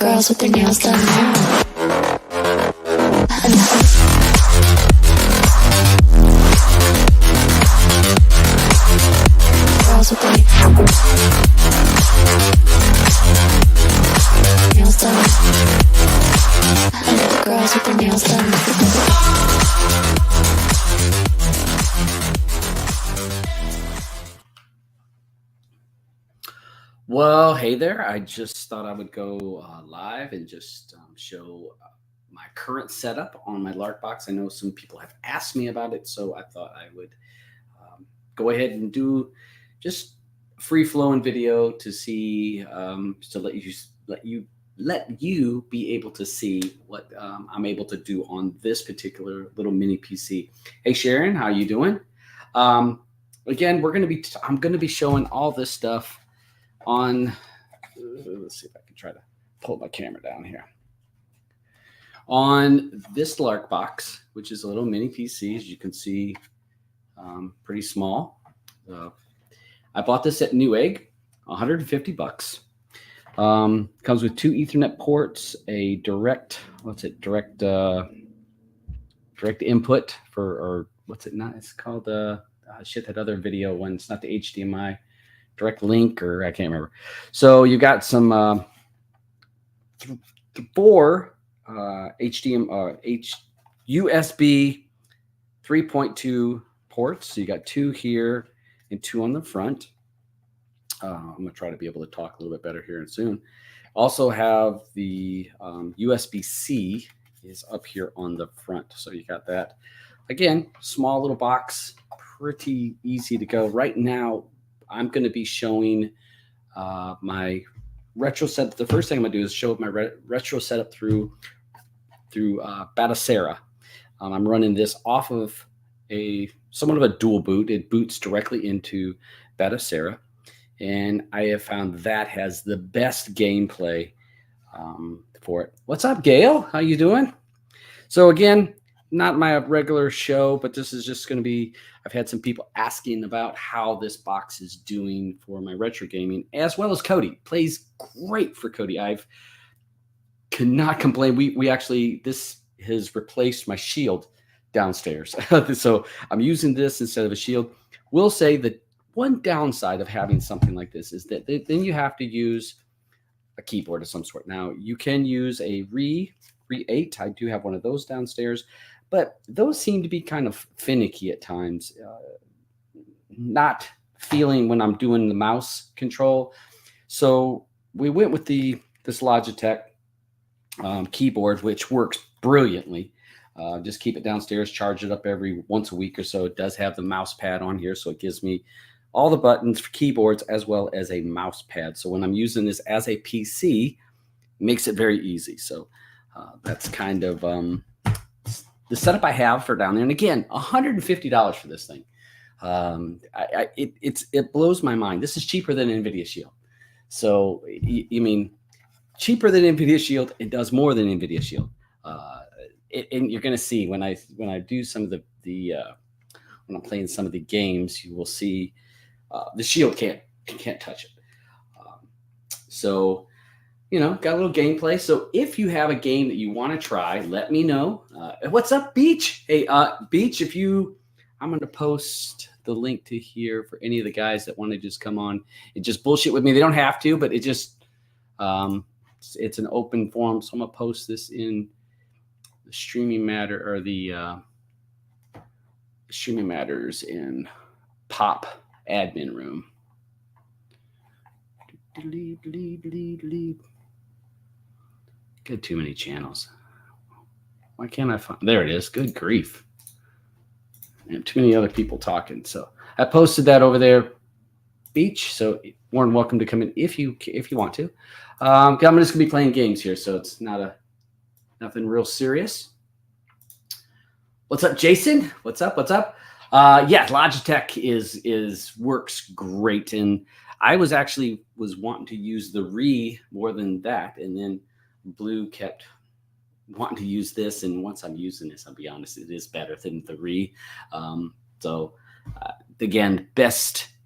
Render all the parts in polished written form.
girls with their nails done now. Girls with their nails done. I know the girls with their nails done. Well, hey there. I just thought I would go live and just show my current setup on my Larkbox. I know some people have asked me about it, so I thought I would go ahead and do just free flowing video to see to let you be able to see what I'm able to do on this particular little mini PC. Hey Sharon, how you doing? Again, I'm gonna be showing all this stuff on, let's see if I can try to pull my camera down here. On this Larkbox, which is a little mini PC, as you can see, pretty small. I bought this at Newegg, 150 bucks. Comes with 2 Ethernet ports, a direct input for, or what's it not? It's called that other video one. It's not the HDMI. Direct link, or I can't remember. So you got some 4 USB 3.2 ports. So you got 2 here and 2 on the front. I'm gonna try to be able to talk a little bit better here and soon. Also have the USB-C is up here on the front. So you got that. Again, small little box, pretty easy to go. Right now, I'm going to be showing my retro setup. The first thing I'm going to do is show my retro setup through Batocera. I'm running this off of somewhat of a dual boot. It boots directly into Batocera, and I have found that has the best gameplay for it. What's up, Gail? How you doing? So again, not my regular show, but this is just going to be, I've had some people asking about how this box is doing for my retro gaming, as well as Cody. Plays great for Cody. Cannot complain. We actually, this has replaced my Shield downstairs. So I'm using this instead of a Shield. Will say that one downside of having something like this is that then you have to use a keyboard of some sort. Now you can use a Re 8. I do have one of those downstairs. But those seem to be kind of finicky at times, not feeling when I'm doing the mouse control. So we went with this Logitech keyboard, which works brilliantly. Just keep it downstairs, charge it up every once a week or so. It does have the mouse pad on here, so it gives me all the buttons for keyboards as well as a mouse pad. So when I'm using this as a PC, it makes it very easy. So that's kind of the setup I have for down there. And again, $150 for this thing. It blows my mind. This is cheaper than NVIDIA Shield. So you mean cheaper than NVIDIA Shield? It does more than NVIDIA Shield. And you're going to see when I do some of the when I'm playing some of the games, you will see the Shield can't touch it. So got a little gameplay. So if you have a game that you want to try, let me know. What's up, Beach? Hey, Beach, I'm going to post the link to here for any of the guys that want to just come on and just bullshit with me. They don't have to, but it just, it's an open forum. So I'm going to post this in the Streaming Matter, or the Streaming Matters in Pop admin room. Got too many channels. Why can't I find? There it is. Good grief. I have too many other people talking. So I posted that over there, Beach. So more than welcome to come in if you want to. I'm just gonna be playing games here, so it's nothing real serious. What's up, Jason? What's up? Yeah, Logitech works great, and I was wanting to use the Re more than that, and then Blue kept wanting to use this, and once I'm using this, I'll be honest, it is better than the Re. Again,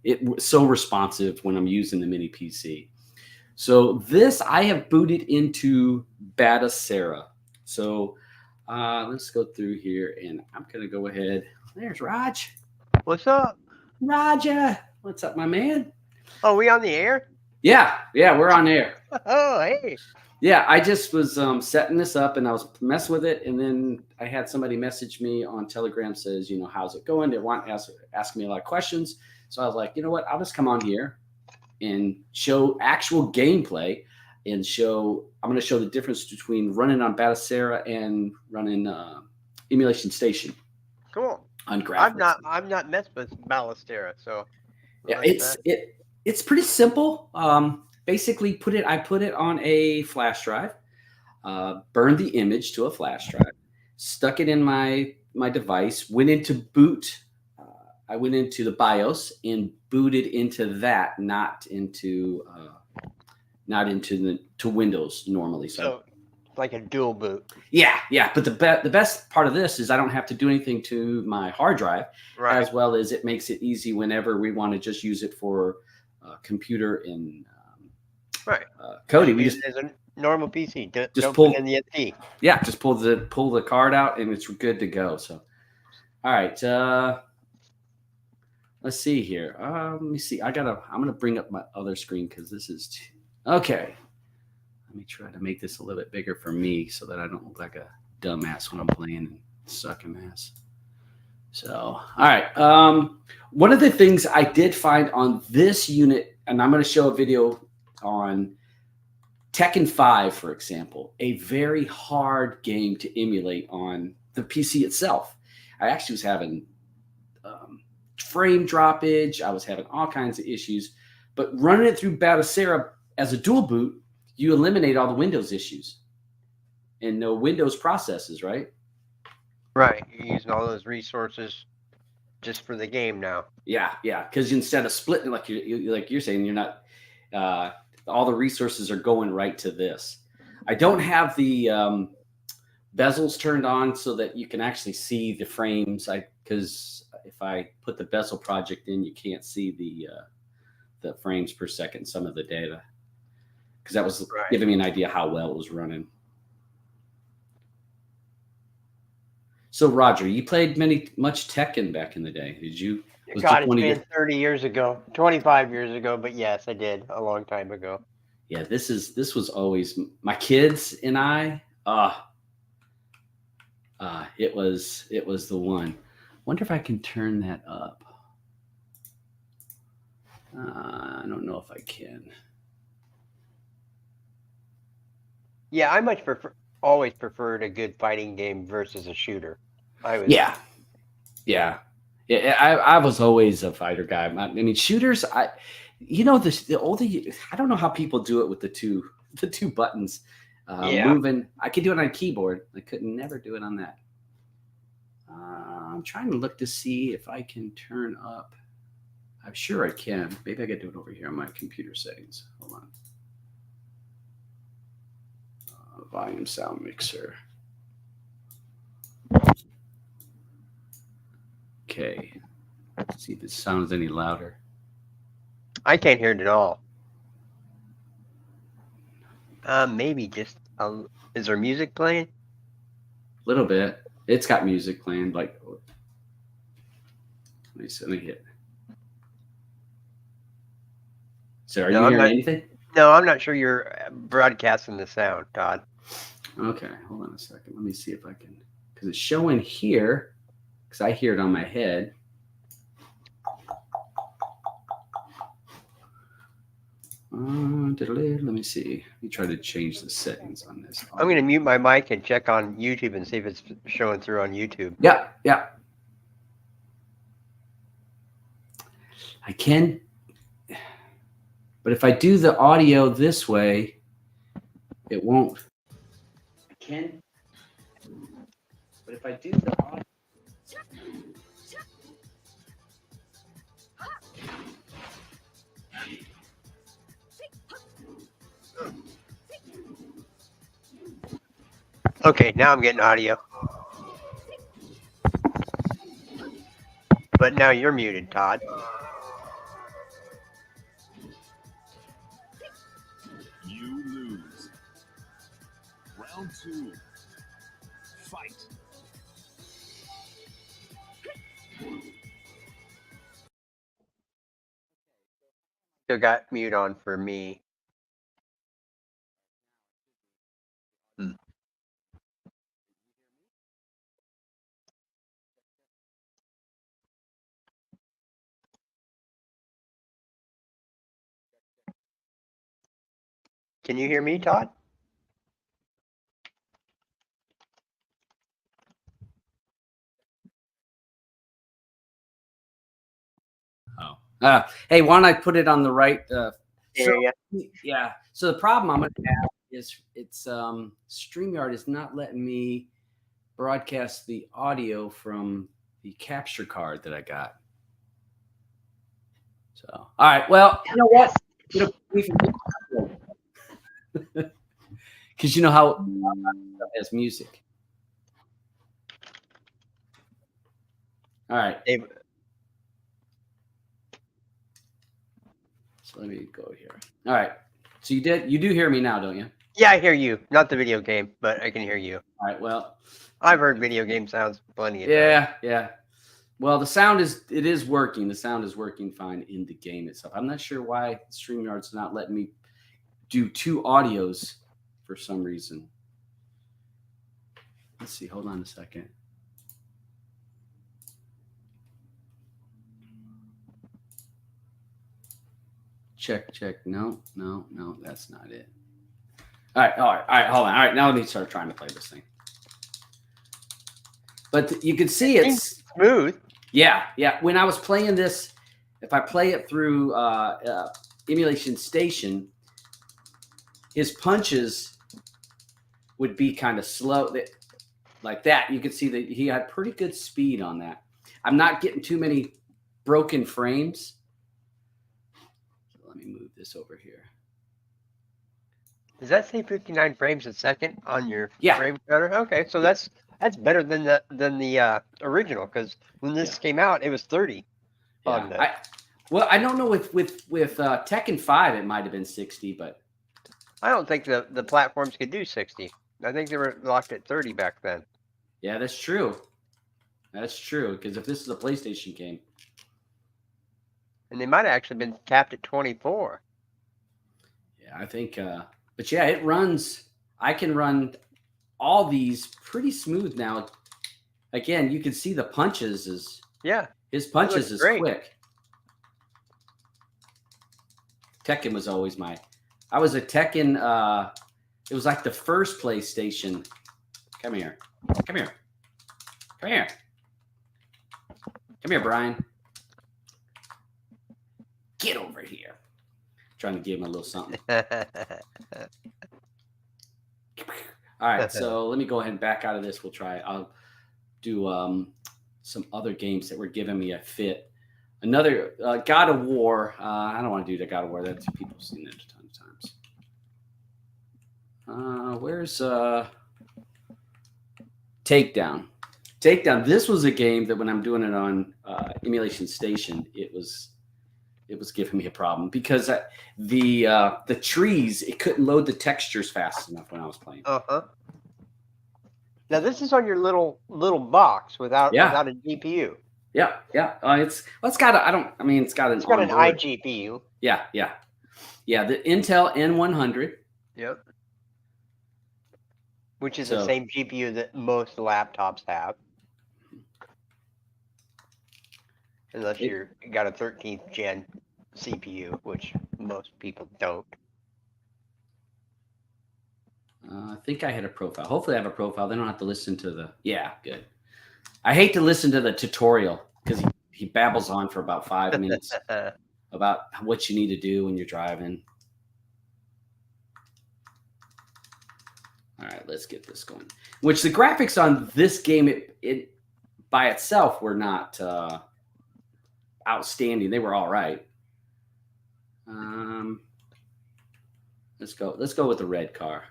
it was so responsive when I'm using the mini PC. So this I have booted into Batocera. So let's go through here, and I'm gonna go ahead. There's Raj. What's up? Roger, what's up, my man? Oh, we on the air? Yeah, we're on air. Oh, hey. Yeah, I just was setting this up, and I was messing with it, and then I had somebody message me on Telegram, says, how's it going? They want ask me a lot of questions, so I was like, you know what? I'll just come on here and show actual gameplay, and I'm going to show the difference between running on Batocera and running Emulation Station Cool. on graphics. I'm not messed with Batocera, so Yeah, it's pretty simple. Basically, I put it on a flash drive, burned the image to a flash drive, stuck it in my device, went into boot. I went into the BIOS and booted into that, not into to Windows normally. So like a dual boot. Yeah. But the best part of this is I don't have to do anything to my hard drive, Right. as well as it makes it easy whenever we want to just use it for computer and Right. coding. We just as a normal PC. Don't pull put in the SD. Yeah, just pull the card out and it's good to go. So, all right. Let's see here. Let me see. I'm gonna bring up my other screen because this is okay. Let me try to make this a little bit bigger for me so that I don't look like a dumbass when I'm playing and sucking ass. So, all right. One of the things I did find on this unit, and I'm going to show a video on Tekken 5, for example, a very hard game to emulate on the PC itself. I actually was having frame droppage. I was having all kinds of issues. But running it through Batocera as a dual boot, you eliminate all the Windows issues and no Windows processes, right? Right. You're using all those resources just for the game now. Yeah. Because instead of splitting, like you're saying, you're not. All the resources are going right to this. I don't have the bezels turned on so that you can actually see the frames. Because if I put the bezel project in, you can't see the frames per second, some of the data. Because that was giving me an idea how well it was running. So, Roger, you played much Tekken back in the day, did you? God, it's been 30 years ago, 25 years ago, but yes, I did a long time ago. Yeah, this was always my kids and I. It was the one. Wonder if I can turn that up. I don't know if I can. Yeah, I always preferred a good fighting game versus a shooter. Yeah. I was always a fighter guy. I mean, shooters. The older I don't know how people do it with the two buttons moving. I could do it on a keyboard. I could never do it on that. I'm trying to look to see if I can turn up. I'm sure I can. Maybe I could do it over here on my computer settings. Hold on. Volume sound mixer. Okay. Let's see if it sounds any louder. I can't hear it at all. Maybe just is there music playing? A little bit. It's got music playing. Like, let me hit. So, are you hearing anything? No, I'm not sure you're broadcasting the sound, Todd. Okay, hold on a second. Let me see if I can, because it's showing here, because I hear it on my head. Let me see. Let me try to change the settings on this. I'm going to mute my mic and check on YouTube and see if it's showing through on YouTube. Yeah. I can, but if I do the audio this way, it won't. I can, but if I do the audio. Okay, now I'm getting audio. But now you're muted, Todd. Round 2. Fight. Still got mute on for me. Can you hear me, Todd? Hey, why don't I put it on the right? Yeah. Yeah. So the problem I'm going to have is it's StreamYard is not letting me broadcast the audio from the capture card that I got. So, all right. Well, you know what? Because you know how it has music. All right. So let me go here. All right. So you do hear me now, don't you? Yeah, I hear you. Not the video game, but I can hear you. All right. Well, I've heard video game sounds plenty of times. Yeah. Well, the sound is working. The sound is working fine in the game itself. I'm not sure why StreamYard's not letting me do two audios for some reason. Let's see. Hold on a second. Check. No, that's not it. All right, hold on. All right, now let me start trying to play this thing. But you can see it's smooth. Yeah. When I was playing this, if I play it through Emulation Station, his punches would be kind of slow, like that. You could see that he had pretty good speed on that. I'm not getting too many broken frames. So let me move this over here. Does that say 59 frames a second on your Yeah. frame counter? Okay, so that's better than the original, because when this came out, it was 30. Yeah. I don't know with Tekken 5 it might have been 60, but I don't think the platforms could do 60. I think they were locked at 30 back then. Yeah, that's true. That's true, because if this is a PlayStation game. And they might have actually been capped at 24. Yeah, I think but yeah, it runs. I can run all these pretty smooth now. Again, you can see the punches his punches is great. quick. Tekken was always I was a Tekken it was like the first PlayStation. Come here, Brian. Get over here. Trying to give him a little something. All right, so let me go ahead and back out of this. I'll do some other games that were giving me a fit. Another God of War. I don't want to do the God of War. That's people have seen it a ton of times. Where's Takedown? This was a game that when I'm doing it on Emulation Station, it was giving me a problem because the trees, it couldn't load the textures fast enough when I was playing. Now this is on your little box without a GPU. Yeah. It's got an iGPU. Yeah. The Intel N100. Yep. Which is the same GPU that most laptops have. Unless you got a 13th gen CPU, which most people don't. I think I had a profile. Hopefully I have a profile. They don't have to listen to the... Yeah, good. I hate to listen to the tutorial because he babbles on for about 5 minutes about what you need to do when you're driving. All right, let's get this going. Which the graphics on this game, it by itself were not... outstanding. They were all right. Let's go with the red car.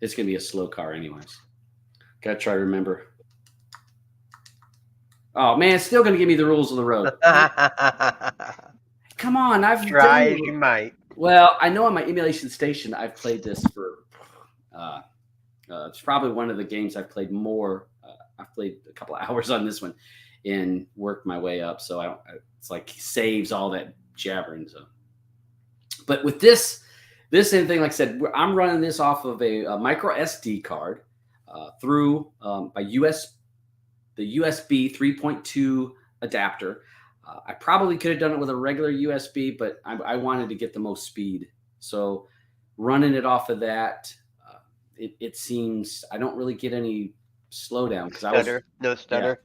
It's gonna be a slow car anyways. Gotta try to remember. Oh man, it's still gonna give me the rules of the road. Come on, I've tried. You might. Well, I know on my Emulation Station I've played this for It's probably one of the games I've played more. I've played a couple of hours on this one and worked my way up. So it's like saves all that jabbering. So, but with this same thing, like I said, I'm running this off of a micro SD card through the USB 3.2 adapter. I probably could have done it with a regular USB, but I wanted to get the most speed. So running it off of that, it seems I don't really get any slowdown because no stutter.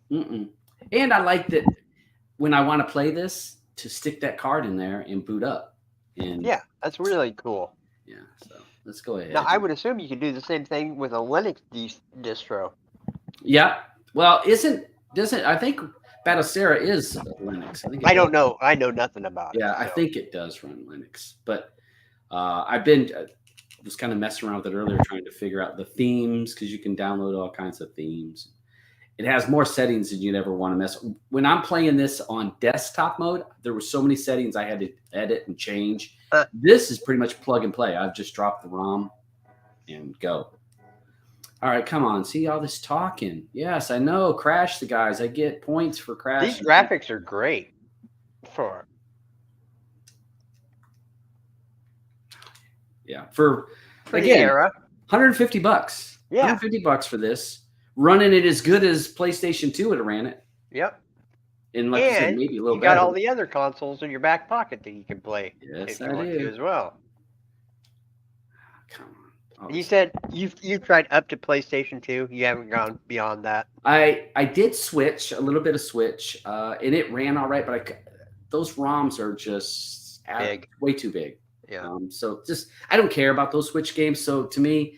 Yeah. And I like that when I want to play this to stick that card in there and boot up. And Yeah, that's really cool. yeah, so let's go ahead. Now I would assume you could do the same thing with a Linux distro. Yeah. Well, doesn't I think Batocera is Linux. I don't know. I know nothing about it. Yeah, I think it does run Linux, but I was kind of messing around with it earlier, trying to figure out the themes because you can download all kinds of themes. It has more settings than you'd ever want to mess. When I'm playing this on desktop mode, there were so many settings I had to edit and change. This is pretty much plug and play. I've just dropped the ROM and go. All right, come on. See all this talking. Yes, I know. Crash the guys. I get points for crashing. These graphics are great for. Yeah, for the again, era. $150. Yeah. $150 for this. Running it as good as PlayStation 2 would have ran it. Yep. And like I said, maybe a little you better. got all the other consoles in your back pocket that you can play. Yes, if you I want do. to as well. Come on. Oh, You said you've tried up to PlayStation 2. You haven't gone beyond that. I did switch a little bit of Switch, and it ran all right, but those ROMs are just Big. way too big. Yeah. So just I don't care about those Switch games. So to me,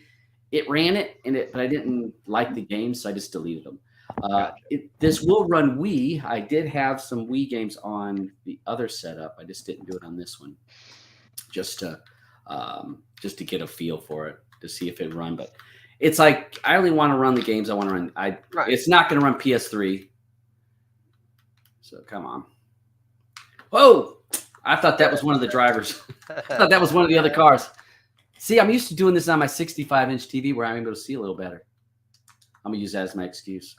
it ran it, but I didn't like the games, so I just deleted them. Gotcha. This will run Wii. I did have some Wii games on the other setup. I just didn't do it on this one, just to get a feel for it to see if it run. But it's like I only want to run the games I want to run. Right. It's not going to run PS3. So come on. Whoa! I thought that was one of the drivers. I thought that was one of the other cars. See, I'm used to doing this on my 65-inch TV where I'm able to see a little better. I'm going to use that as my excuse.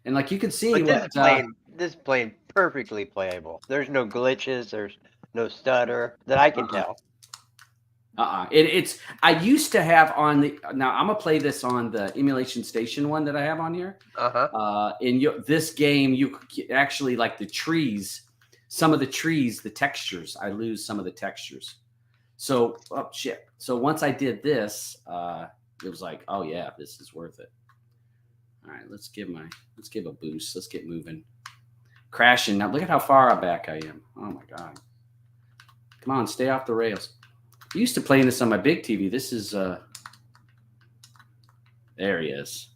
And like you can see, this is playing perfectly playable. There's no glitches. There's no stutter that I can tell. I used to have on the. Now I'm gonna play this on the emulation station one that I have on here. In this game, you actually like the trees. Some of the trees, the textures. I lose some of the textures. So shit. So once I did this, it was like, oh yeah, this is worth it. All right, let's give a boost. Let's get moving. Crashing now. Look at how far back I am. Oh my god. Come on, stay off the rails. I used to playing this on my big TV. This is there he is.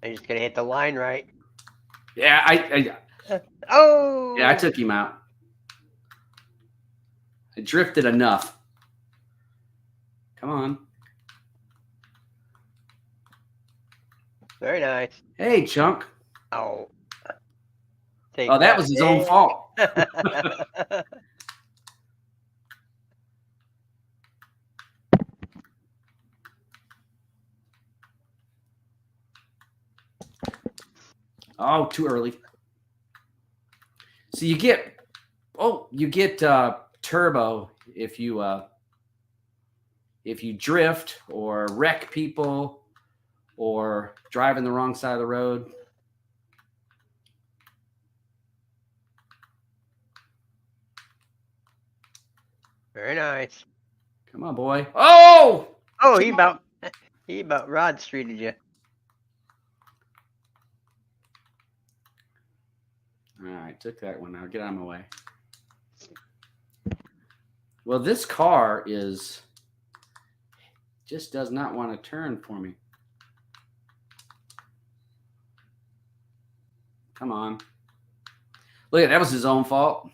I'm just gonna hit the line right. Yeah, Oh. I took him out. I drifted enough. Come on. Very nice. Hey, chunk. Oh. That was his own fault. Oh, too early. So you get turbo if you drift or wreck people or drive in the wrong side of the road. Very nice. Come on, boy. Oh! Oh, he about Rod Streeted you. All right, took that one now. Get out of my way. Well, this car just does not want to turn for me. Come on. Look, that was his own fault.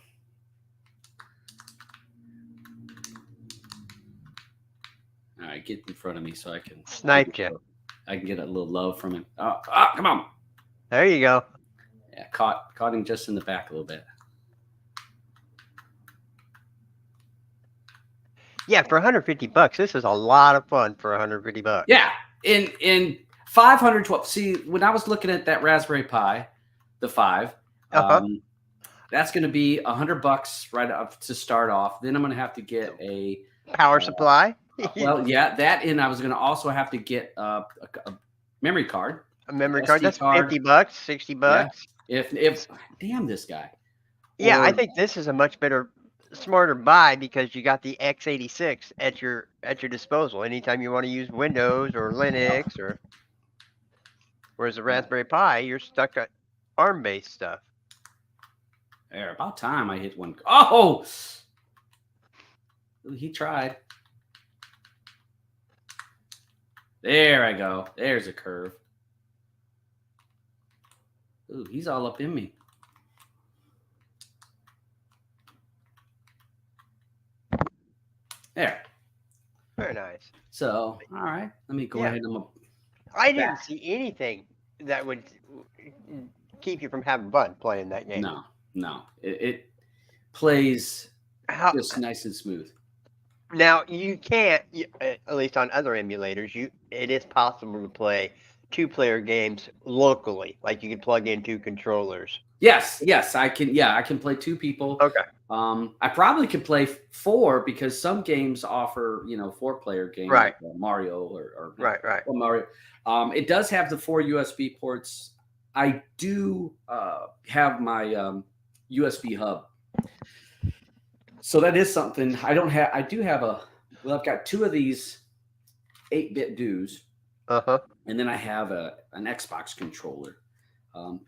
All right, get in front of me so I can Snipe you. I can get a little love from him. Oh, come on. There you go. Yeah, caught him just in the back a little bit. Yeah, for 150 bucks, this is a lot of fun for 150 bucks. Yeah, in 512. See, when I was looking at that Raspberry Pi, the 5, that's going to be $100 right up to start off. Then I'm going to have to get a Power supply. well, yeah, that, and I was going to also have to get a memory card. A memory SD card. That's card. 50 bucks, 60 bucks. Yeah. If damn this guy. Yeah, I Or- think this is a much better, smarter buy because you got the x86 at your disposal anytime you want to use Windows or Linux or. Whereas the Raspberry Pi, you're stuck at ARM-based stuff. There, about time I hit one. Oh, he tried. There I go. There's a curve. Ooh, he's all up in me. There. Very nice. So, all right. Let me go ahead and I didn't see anything that would keep you from having fun playing that game. No. It plays How, just nice and smooth. now you can't, at least on other emulators, it is possible to play 2-player games locally. Like you can plug in 2 controllers. Yes, I can. Yeah, I can play 2 people. Okay. I probably could play 4 because some games offer, 4-player games, Right. like Mario or Right. or Mario. It does have the 4 USB ports. I do have my USB hub, so that is something I don't have. I do have I've got 2 of these 8-bit duos, and then I have an Xbox controller.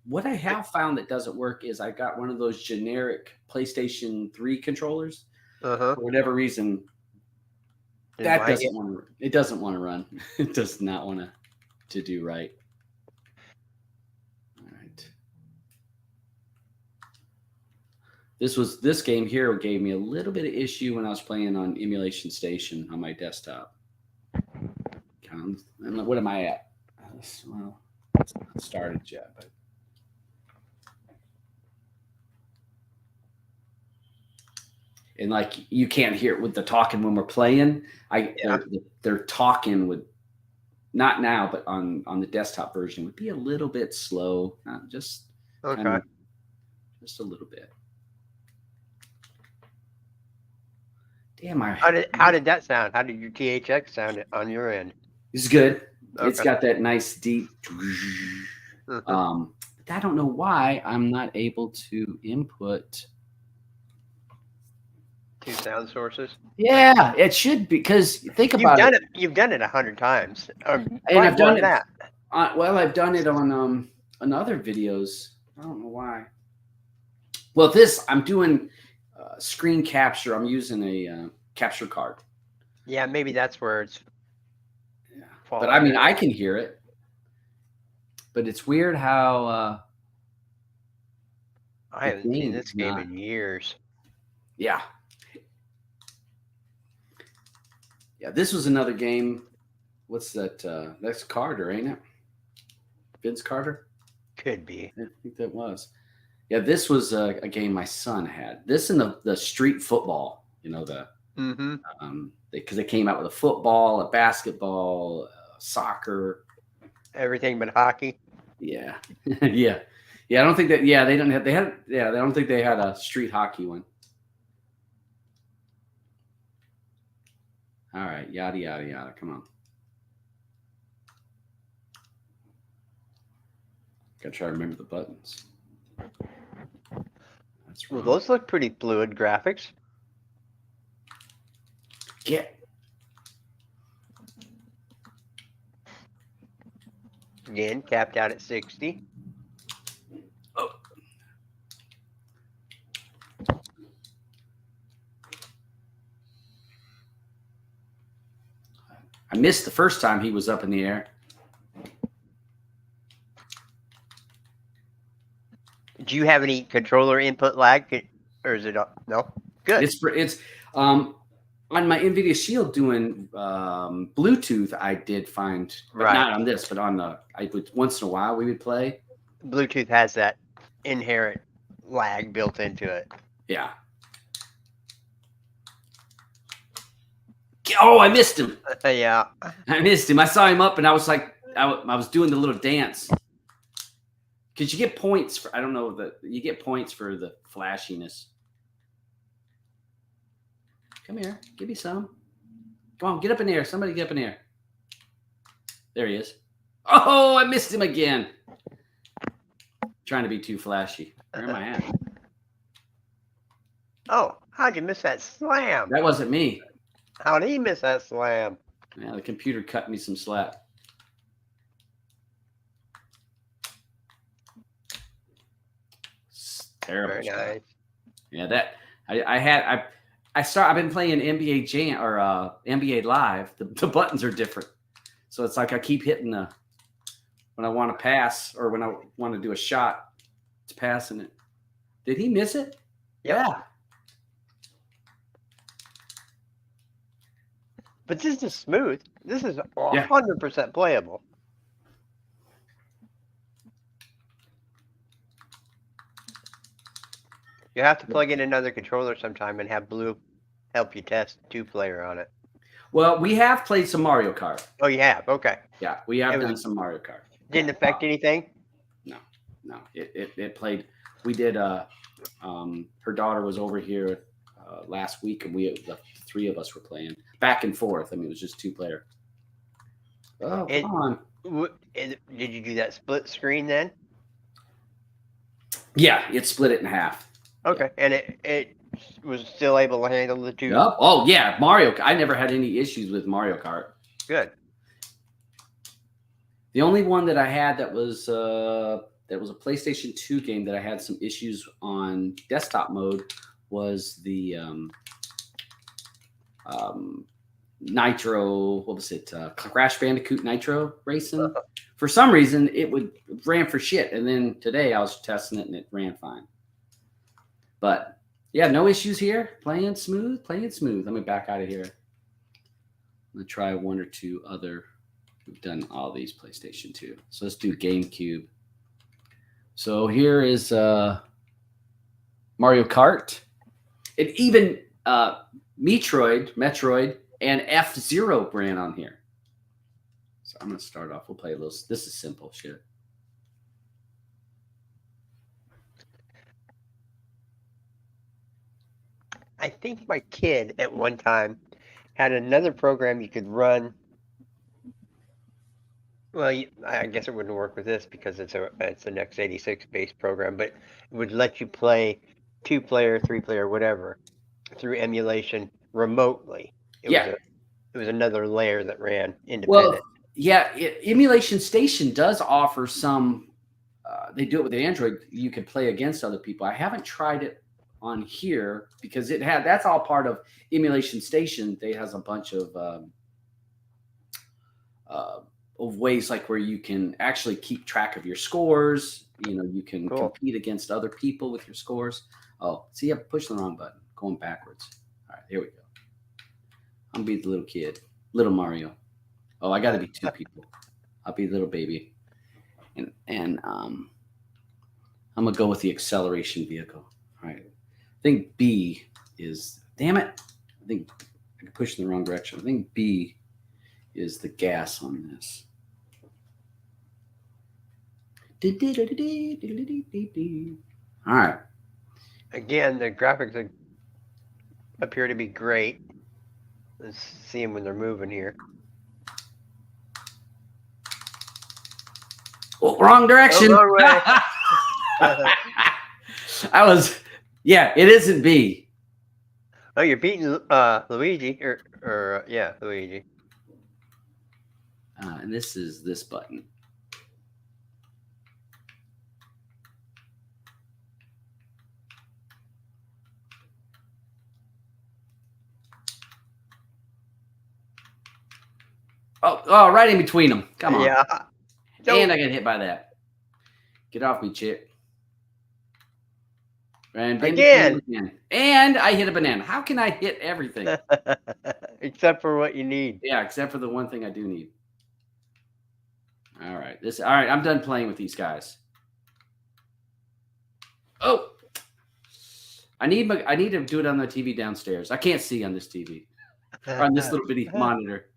What I have found that doesn't work is I got one of those generic PlayStation 3 controllers. For whatever reason, that doesn't want to. It doesn't want to run. It does not want to do right. All right. This game here gave me a little bit of issue when I was playing on Emulation Station on my desktop. And what am I at? Well, it's not started yet, but. And like you can't hear it with the talking when we're playing. They're talking with, not now, but on the desktop version would be a little bit slow, just a little bit. Damn, How did that sound? How did your THX sound on your end? It's good. Okay. It's got that nice deep. But I don't know why I'm not able to input 2 sound sources. Yeah, it should be, because think about it. You've done it 100 times. And I've done it. that. I've done it on other videos. I don't know why. Well, I'm doing screen capture. I'm using a capture card. Yeah, maybe that's where it's. Yeah, but I mean, I can hear it. But it's weird how. I haven't seen this game in years. Yeah. Yeah, this was another game. What's that? That's Carter, ain't it? Vince Carter? Could be. I think that was. Yeah, this was a game my son had. This and the street football, because they came out with a football, a basketball, soccer. Everything but hockey. Yeah. Yeah. I don't think that. Yeah, they don't have. They had. Yeah, I don't think they had a street hockey one. All right, yada yada yada. Come on. Gotta try to remember the buttons. That's Well, wrong. those look pretty fluid graphics. Again, capped out at 60. Oh. I missed the first time he was up in the air. Do you have any controller input lag, or is it no? Good. It's on my NVIDIA Shield doing Bluetooth. I did find, Right. not on this, but on once in a while we would play. Bluetooth has that inherent lag built into it. Yeah. Oh, I missed him. Yeah. I missed him. I saw him up, and I was like, I was doing the little dance. Because you get points for, I don't know, you get points for the flashiness. Come here. Give me some. Come on, get up in the air. Somebody get up in the air. There he is. Oh, I missed him again. Trying to be too flashy. Where am I at? Oh, how'd you miss that slam? That wasn't me. How'd he miss that slam? Yeah, the computer cut me some slack. It's terrible. Very shot. nice. Yeah, that I've been playing NBA Jam or NBA Live. The buttons are different, so it's like I keep hitting when I want to pass or when I want to do a shot. It's passing it. Did he miss it? Yep. Yeah. But this is smooth. This is 100% playable. You have to plug in another controller sometime and have Blue help you test 2-player on it. Well, we have played some Mario Kart. Oh, you have? Okay. Yeah, we have done some Mario Kart. Didn't affect anything? No, it played. We did. Her daughter was over here last week, and the 3 of us were playing back and forth. I mean, it was just 2-player. Oh, come on! Did you do that split screen then? Yeah, it split it in half. Okay, and it was still able to handle the 2. Yep. Oh yeah, Mario. I never had any issues with Mario Kart. Good. The only one that I had that was a PlayStation 2 game that I had some issues on desktop mode was the Nitro. What was it? Crash Bandicoot Nitro Racing. For some reason, it ran for shit, and then today I was testing it and it ran fine. But yeah, no issues here. Playing smooth. Let me back out of here. I'm gonna try 1 or 2 other. We've done all these PlayStation 2. So let's do GameCube. So here is Mario Kart. And even Metroid, and F-Zero ran on here. So I'm going to start off. We'll play a little. This is simple shit. I think my kid at one time had another program you could run. Well, I guess it wouldn't work with this because it's an x86 based program, but it would let you play 2-player, 3-player, whatever through emulation remotely. It was another layer that ran independent. Well, yeah, Emulation Station does offer some. They do it with the Android. You can play against other people. I haven't tried it on here because that's all part of Emulation Station. They has a bunch of ways like where you can actually keep track of your scores. You can compete against other people with your scores. Oh, see, I pushed the wrong button. Going backwards. All right, here we go. I'm gonna be the little kid, little Mario. Oh, I got to be 2 people. I'll be little baby, and I'm gonna go with the acceleration vehicle. All right, I think B is. Damn it! I think I pushed in the wrong direction. I think B is the gas on this. All right. Again, the graphics appear to be great. Let's see them when they're moving here. Oh, wrong direction. Oh, wrong way. It isn't B. Oh, you're beating Luigi, Luigi. And this is this button. Oh, right in between them. Come on. Yeah. And I get hit by that. Get off me, chick. And Again. And I hit a banana. How can I hit everything? Except for what you need. Yeah, except for the one thing I do need. All right. All right, I'm done playing with these guys. Oh. I need to do it on the TV downstairs. I can't see on this TV. or on this little bitty monitor.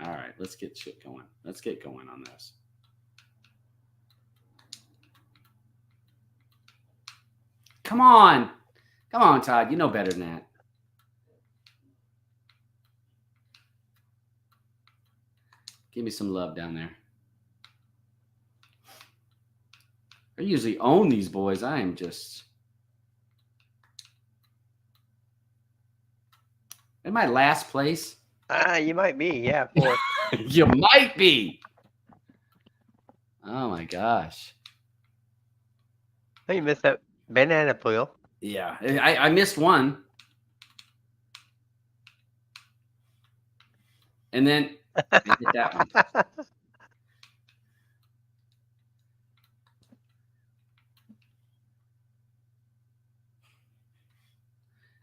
All right, let's get shit going. Let's get going on this. Come on. Come on, Todd. You know better than that. Give me some love down there. I usually own these boys. I am just... Am I last place? You might be, yeah, fourth. You might be. Oh my gosh. Oh, you missed that banana peel. Yeah, I missed one. And then I hit that one.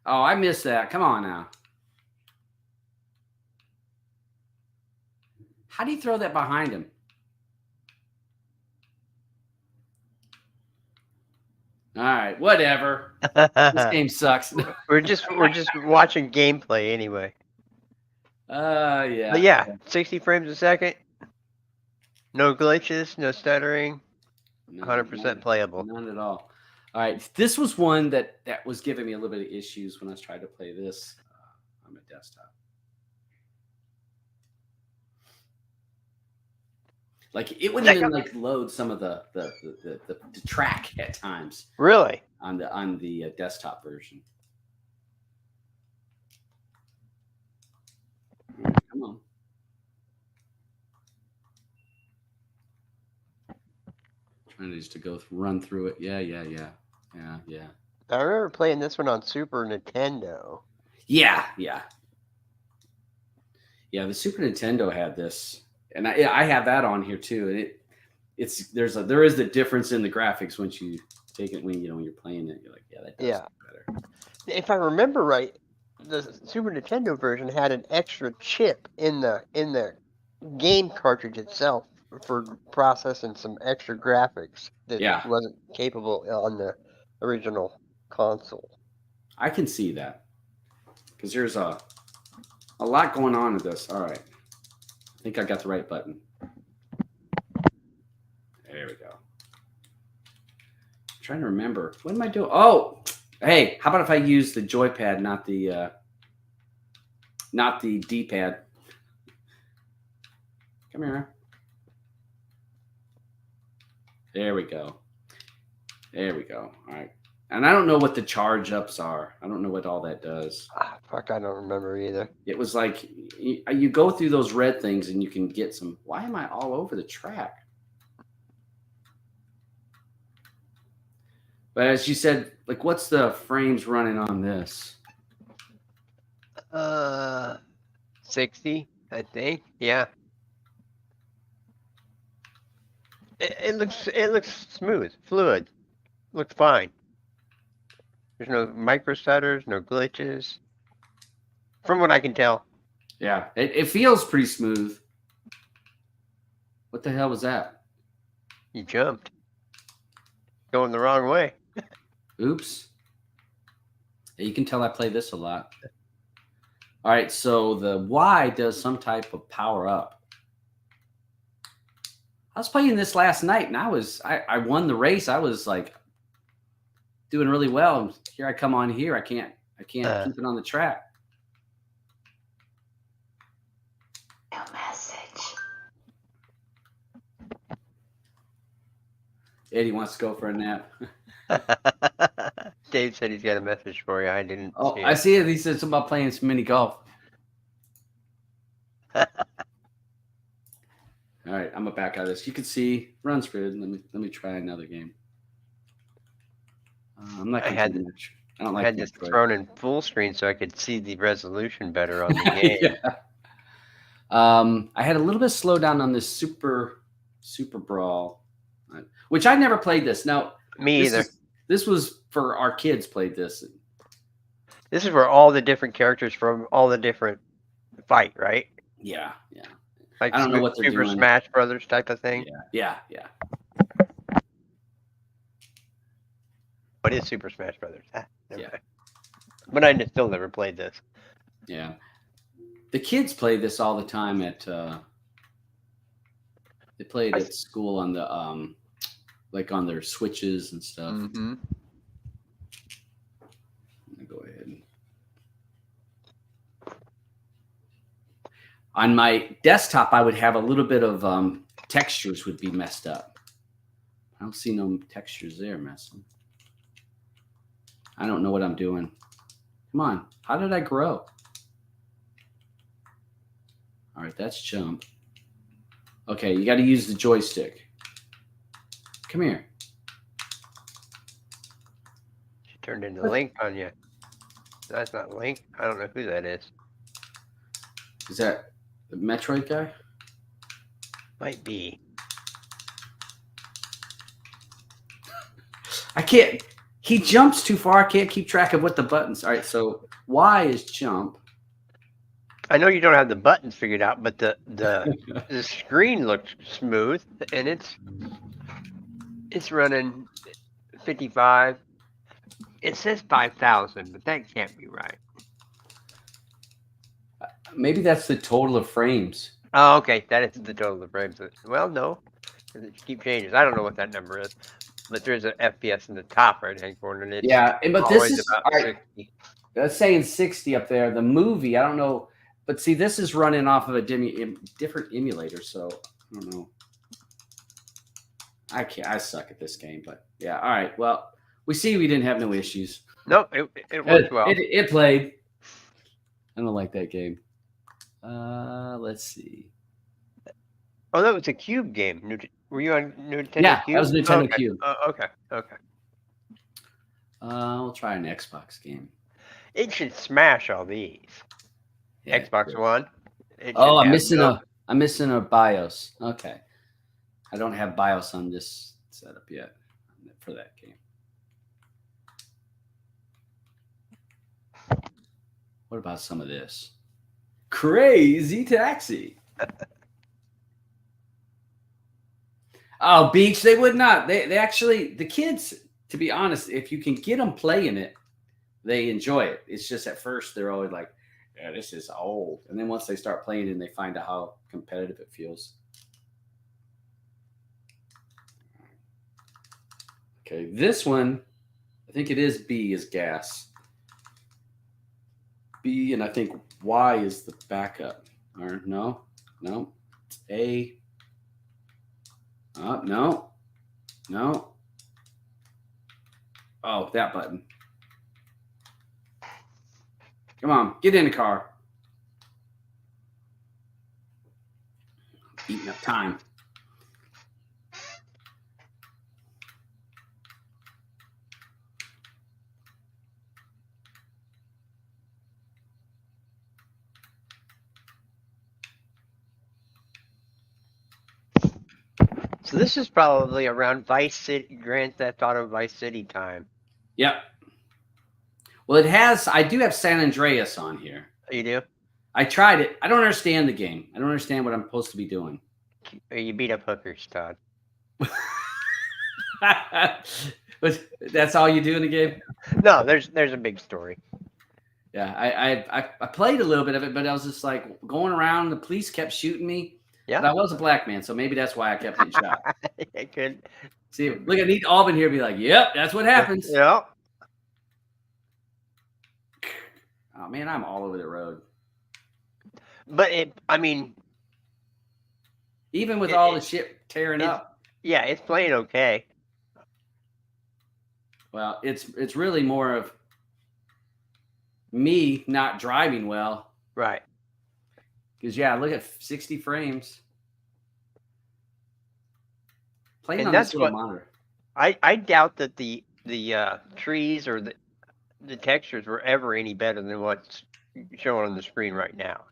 Oh, I missed that. Come on now. How do you throw that behind him? All right, whatever. This game sucks. we're just watching gameplay anyway. Yeah. But yeah, 60 frames a second. No glitches, no stuttering. 100% playable. None at all. All right, this was one that was giving me a little bit of issues when I was trying to play this on my desktop. Like it wouldn't even like load some of the track at times. Really? On the desktop version. Come on. Trying to just run through it. Yeah. I remember playing this one on Super Nintendo. Yeah. The Super Nintendo had this, and I have that on here too. And there is the difference in the graphics once you take it when you're playing it. You're like, yeah, that does look better. If I remember right, the Super Nintendo version had an extra chip in the game cartridge itself for processing some extra graphics that wasn't capable on the original console. I can see that because there's a lot going on with this. All right, I think I got the right button. There we go. I'm trying to remember, what am I doing? Oh, hey, how about if I use the joypad, not the D-pad? Come here. There we go. All right. And I don't know what the charge ups are. I don't know what all that does. Fuck, I don't remember either. It was like you go through those red things and you can get some. Why am I all over the track? But as you said, like, what's the frames running on this? 60, I think. Yeah. It looks smooth, fluid. Looks fine. There's no micro stutters, no glitches. From what I can tell. Yeah, it feels pretty smooth. What the hell was that? You jumped. Going the wrong way. Oops. You can tell I play this a lot. All right, so the Y does some type of power up. I was playing this last night, and I won the race. I was like doing really well. And here I come on here. I can't keep it on the track. No message. Eddie wants to go for a nap. Dave said he's got a message for you. I didn't. Oh, see it. I see it. He said something about playing some mini golf. All right, I'm gonna back out of this. You can see runs good. Let me try another game. I'm not. I had this thrown in full screen so I could see the resolution better on the game. Yeah. I had a little bit of slowdown on this Super Brawl, which I never played this. Now, Me either. This was for our kids played this. This is where all the different characters from all the different fight, right? Yeah. Like I don't know what they're Super doing. Smash Brothers type of thing. Yeah. What is Super Smash Brothers? Yeah. But I still never played this. Yeah. The kids play this all the time at they play it at school on the like on their switches and stuff. Mm-hmm. Let me go ahead. On my desktop, I would have a little bit of textures would be messed up. I don't see no textures there messing. I don't know what I'm doing. Come on. How did I grow? All right, that's jump. Okay, you got to use the joystick. Come here. She turned into Link on you. That's not Link. I don't know who that is. Is that the Metroid guy? Might be. I can't. He jumps too far. I can't keep track of what the buttons. All right, so Y is jump. I know you don't have the buttons figured out, but the screen looks smooth, and it's running 55. It says 5,000, but that can't be right. Maybe that's the total of frames. Oh, okay, that is the total of frames. Well, no, because it keeps changing. I don't know what that number is, but there's an FPS in the top right-hand corner, and it's but this is about all right. 60. That's saying 60 up there. The movie, I don't know. But see, this is running off of a different emulator, so I don't know. I suck at this game, but yeah. All right. Well, we see we didn't have no issues. Nope, it worked well. It played. I don't like that game. Let's see. Oh, that was a Cube game. Were you on Nintendo Yeah, Cube? that was Nintendo okay. Cube. Okay. We'll try an Xbox game. It should smash all these. Yeah, Xbox One. Oh, I'm missing a BIOS. Okay. I don't have BIOS on this setup yet for that game. What about some of this? Crazy Taxi. Oh, Beach, they would not. They actually, the kids, to be honest, if you can get them playing it, they enjoy it. It's just at first they're always like, yeah, this is old. And then once they start playing it and they find out how competitive it feels. Okay, this one, I think it is B is gas. B, and I think Y is the backup. Or no, it's A. No. Oh, that button. Come on, get in the car. Eating up time. So this is probably around Vice City, Grand Theft Auto Vice City time. Yep. Well, it has. I do have San Andreas on here. You do? I tried it. I don't understand the game. I don't understand what I'm supposed to be doing. You beat up hookers, Todd. That's all you do in the game? No, there's a big story. Yeah, I played a little bit of it, but I was just like going around. The police kept shooting me. Yeah. But I was a black man, so maybe that's why I kept getting shot. It could. See, look, I need Alvin here to be like, yep, that's what happens. Yeah. Oh, man, I'm all over the road. But even with all the shit tearing up. Yeah, it's playing okay. Well, it's really more of me not driving well. Right. Because, yeah, look at 60 frames. Playing And on that's this little what- monitor. I doubt that the trees or the textures were ever any better than what's showing on the screen right now.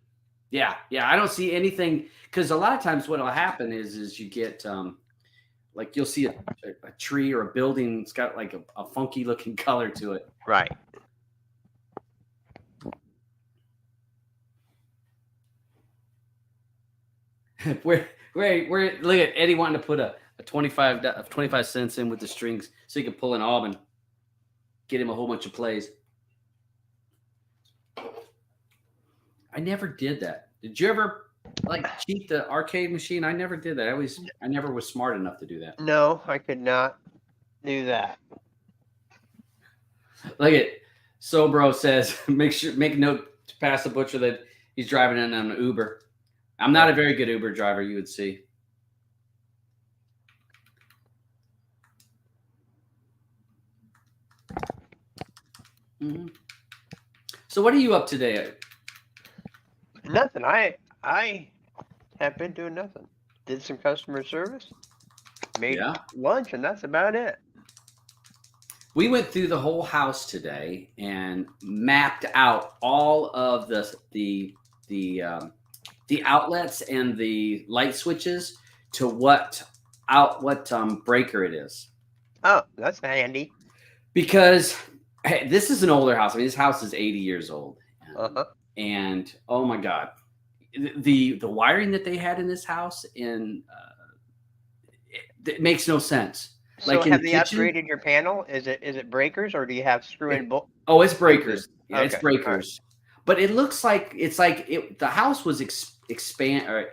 Yeah, I don't see anything. Because a lot of times what will happen is you get, like you'll see a tree or a building. It's got like a funky looking color to it. Right. We're look at Eddie wanting to put a 25 cents in with the strings so he can pull an Auburn, get him a whole bunch of plays. I never did that. Did you ever like cheat the arcade machine? I never did that. I never was smart enough to do that. No, I could not do that. Look at Sobro says, make a note to pass the butcher that he's driving in on an Uber. I'm not a very good Uber driver, you would see. Mm-hmm. So what are you up to today? Nothing. I have been doing nothing. Did some customer service, made lunch, and that's about it. We went through the whole house today and mapped out all of the outlets and the light switches to what breaker it is. Oh, that's handy. Because hey, this is an older house. I mean, this house is 80 years old. And oh my God, the wiring that they had in this house it makes no sense. So like have they upgraded your panel? Is it breakers or do you have screw-in bolt? Oh, it's breakers. Yeah, okay. It's breakers. Right. But it looks like the house was expanded.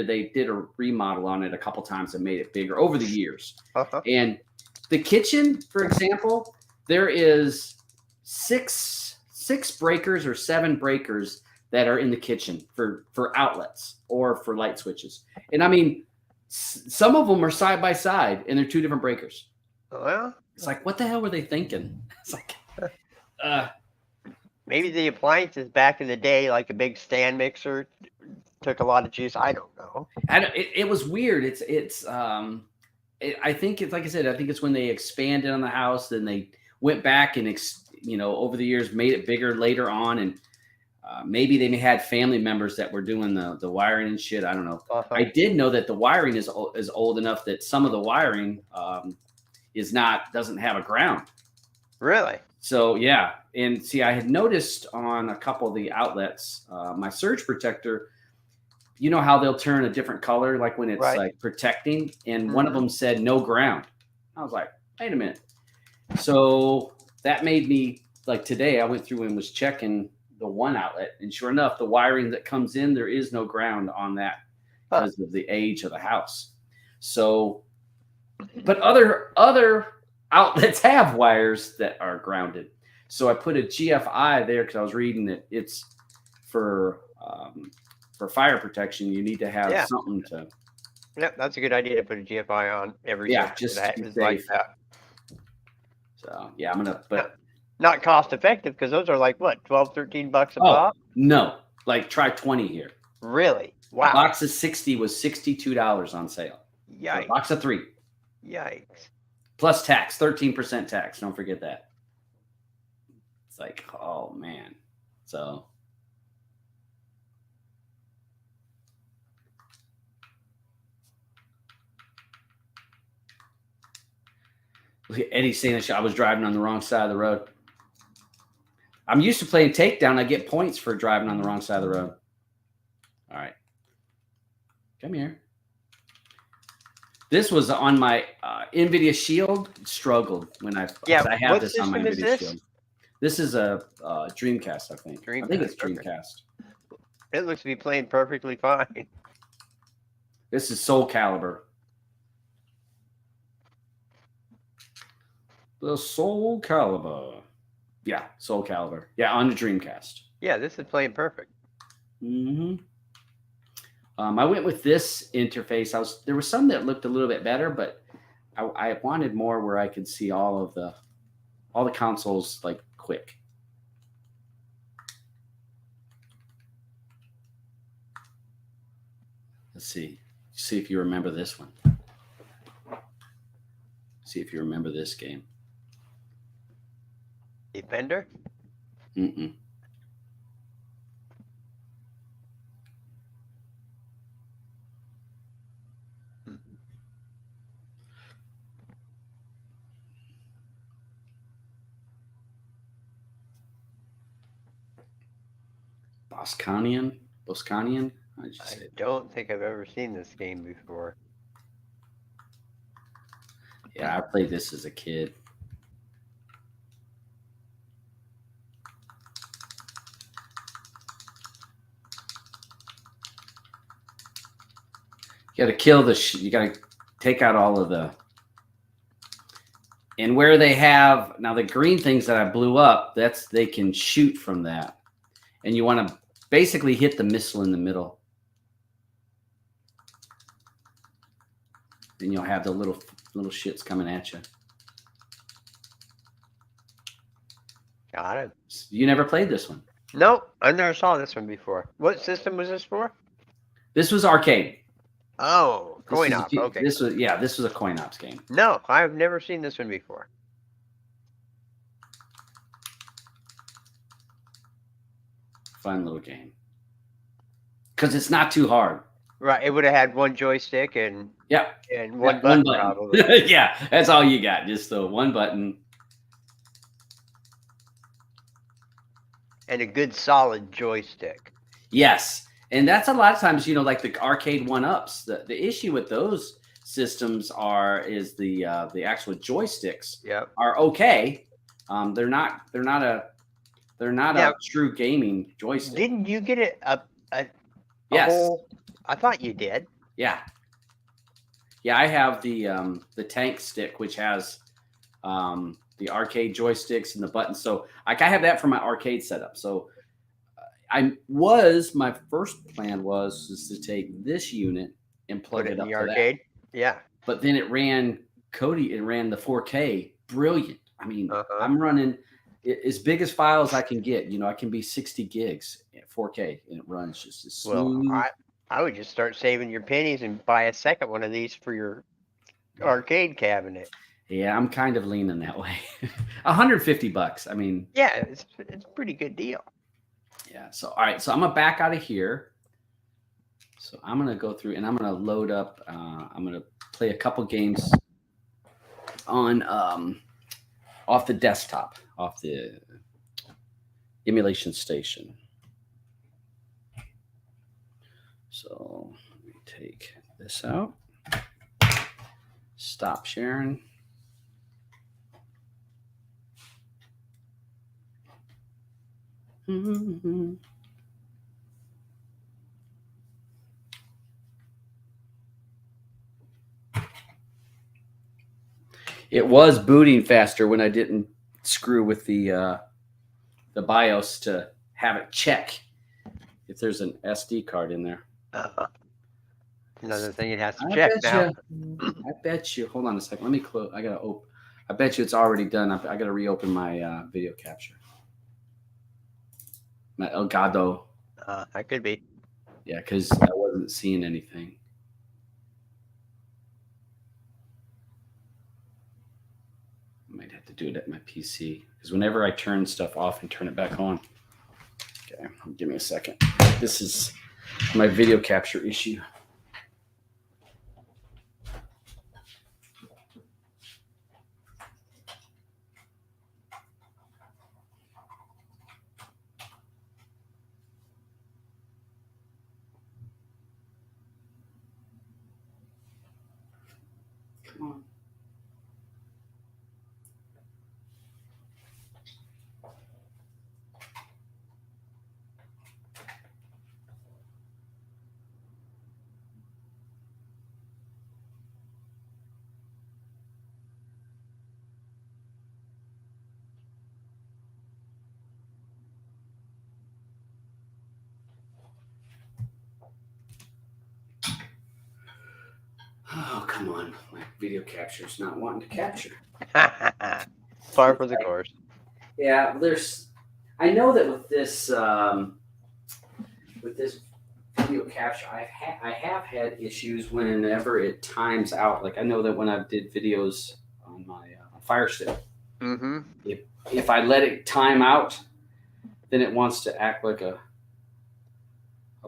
They did a remodel on it a couple times and made it bigger over the years. And the kitchen, for example, there is six breakers or 7 breakers that are in the kitchen for outlets or for light switches. And I mean, some of them are side by side and they're 2 different breakers. Well, it's like, what the hell were they thinking? It's like, maybe the appliances back in the day, like a big stand mixer, took a lot of juice. I don't know. It was weird. I think it's like I said. I think it's when they expanded on the house, then they went back and over the years made it bigger later on, and maybe they had family members that were doing the wiring and shit. I don't know. I did know that the wiring is old enough that some of the wiring doesn't have a ground. Really? So yeah, and see, I had noticed on a couple of the outlets, my surge protector. You know how they'll turn a different color, like when it's like protecting, and one of them said no ground. I was like, wait a minute. So that made me like today. I went through and was checking the one outlet, and sure enough, the wiring that comes in, there is no ground on that because of the age of the house. So, but other outlets have wires that are grounded. So I put a GFI there because I was reading that it's for fire protection. You need to have something to. Yep, that's a good idea to put a GFI on every. Just like that. So yeah, I'm gonna. But not cost effective because those are like what, $12-13 a pop? No, like try 20 here. Really? Wow. A box of 60 was $62 on sale. Yikes. A box of 3. Yikes. Plus tax, 13% tax. Don't forget that. It's like, oh man. So. Look at Eddie saying that I was driving on the wrong side of the road. I'm used to playing takedown. I get points for driving on the wrong side of the road. All right. Come here. This was on my NVIDIA Shield. Struggled when I have this on my NVIDIA Shield. This is a Dreamcast, I think. I think it's Dreamcast. It looks to be playing perfectly fine. This is Soul Calibur. The Soul Calibur. Yeah, Soul Calibur. Yeah, on the Dreamcast. Yeah, this is playing perfect. Mm-hmm. I went with this interface. There was some that looked a little bit better, but I wanted more where I could see all the consoles like quick. Let's see if you remember this one. See if you remember this game. Defender? Mm-mm. Boscanian? I don't think I've ever seen this game before. Yeah, I played this as a kid. got to kill the. You got to take out all of the. And where they have now the green things that I blew up, that's they can shoot from that, and you want to basically hit the missile in the middle. Then you'll have the little shits coming at you. Got it. You never played this one? Nope, I never saw this one before. What system was this for? This was arcade. Oh, coin op. Okay. This was a coin ops game. No, I've never seen this one before. Fun little game. Because it's not too hard. Right, it would have had one joystick and one button, probably. Yeah, that's all you got. Just the one button. And a good solid joystick. Yes. And that's a lot of times, like the arcade one-ups. The issue with those systems is the actual joysticks are okay. They're not a true gaming joystick. Didn't you get it a yes. whole? I thought you did. Yeah. Yeah, I have the tank stick, which has the arcade joysticks and the buttons. So I have that for my arcade setup. So my first plan was to take this unit and plug it up in the to arcade. That. Yeah. But then it ran the 4K. Brilliant. I mean, I'm running as big as file as I can get. I can be 60 gigs at 4K and it runs just as smooth. Well, I would just start saving your pennies and buy a second one of these for your arcade cabinet. Yeah, I'm kind of leaning that way. $150. I mean, yeah, it's a pretty good deal. Yeah. So, all right. So I'm going to back out of here. So I'm going to go through and I'm going to load up. I'm going to play a couple games on off the desktop, off the emulation station. So let me take this out. Stop sharing. Mm-hmm. It was booting faster when I didn't screw with the BIOS to have it check if there's an SD card in there. Another thing it has to check now. I bet you. Hold on a second. Let me close. I gotta open. I bet you it's already done. I gotta reopen my video capture. My Elgato. That could be. Yeah, because I wasn't seeing anything. I might have to do it at my PC because whenever I turn stuff off and turn it back on. Okay, give me a second. This is my video capture issue. Come on. Oh, come on. My video capture is not wanting to capture. Par for the course. Yeah, I know that with this video capture, I have had issues whenever it times out. Like I know that when I did videos on my Fire Stick, if I let it time out, then it wants to act like a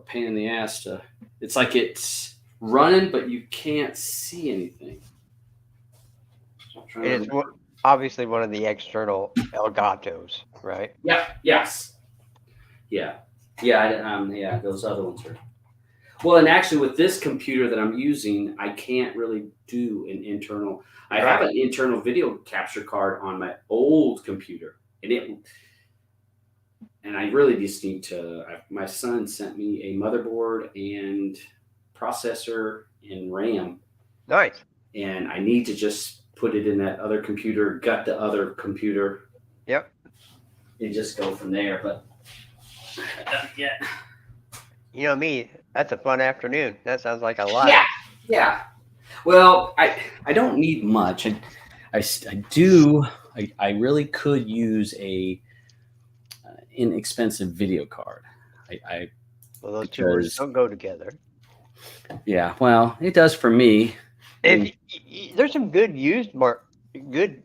pain in the ass. It's like it's running, but you can't see anything. It's obviously one of the external Elgatos, right? Yeah. Yes. Yeah. Yeah. Yeah. Those other ones are. Well, and actually, with this computer that I'm using, I can't really do an internal. I have an internal video capture card on my old computer, and I really just need to. My son sent me a motherboard and processor and RAM, Nice. and I need to just put it in that other computer, gut the other computer, Yep. and just go from there. But I haven't done it yet. You know me, that's a fun afternoon. That sounds like a lot. Yeah, yeah. Well, I don't need much. I really could use a inexpensive video card. Well, those two words Because- don't go together. Yeah, well, it does for me. If there's some good good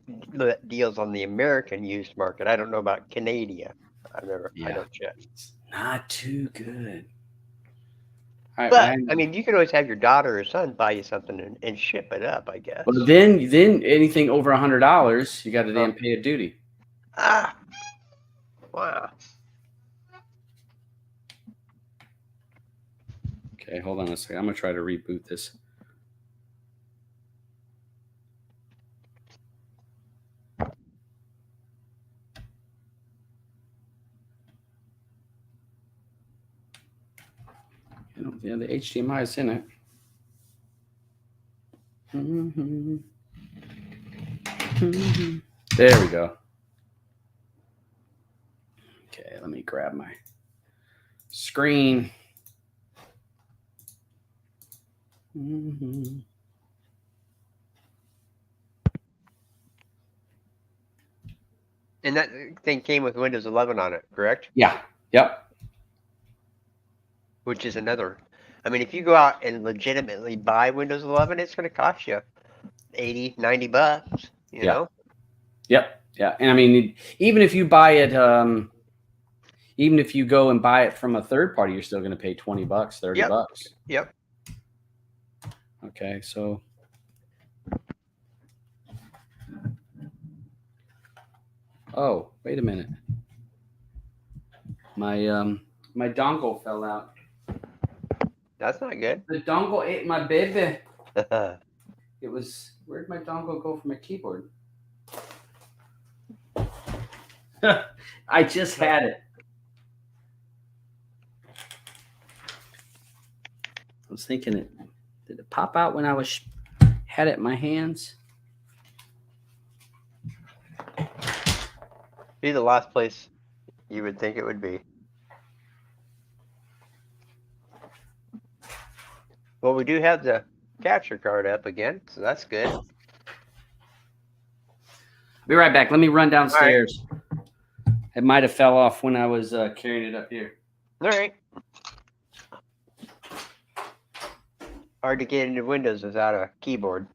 deals on the American used market. I don't know about Canada. I Yeah. don't check. Not too good. But I mean, you can always have your daughter or son buy you something and ship it up, I guess. Well, then anything over $100, you got to then pay a duty. Ah, wow. Okay, hold on a second. I'm gonna try to reboot this. Yeah, the HDMI is in it. There we go. Okay, let me grab my screen. And that thing came with Windows 11 on it, correct? Yeah. Yep. Which is another. I mean, if you go out and legitimately buy Windows 11, it's going to cost you $80, $90, you know? Yep. Yeah. And I mean, even if you buy it, even if you go and buy it from a third party, you're still going to pay $20, $30. Yep. Okay. So. Oh, wait a minute. My dongle fell out. That's not good. The dongle ate my baby. It was, where'd my dongle go for my keyboard? I just had it. I was thinking did it pop out when I had it in my hands? Be the last place you would think it would be. Well, we do have the capture card up again, so that's good. Be right back. Let me run downstairs. It might have fell off when I was carrying it up here. All right. Hard to get into Windows without a keyboard.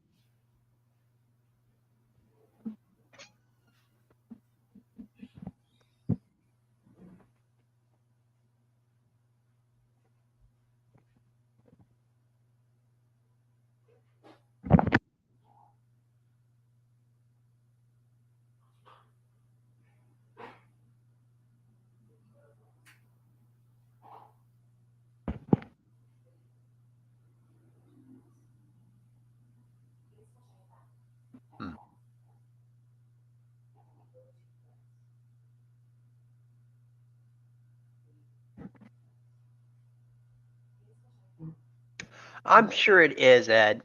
I'm sure it is, Ed,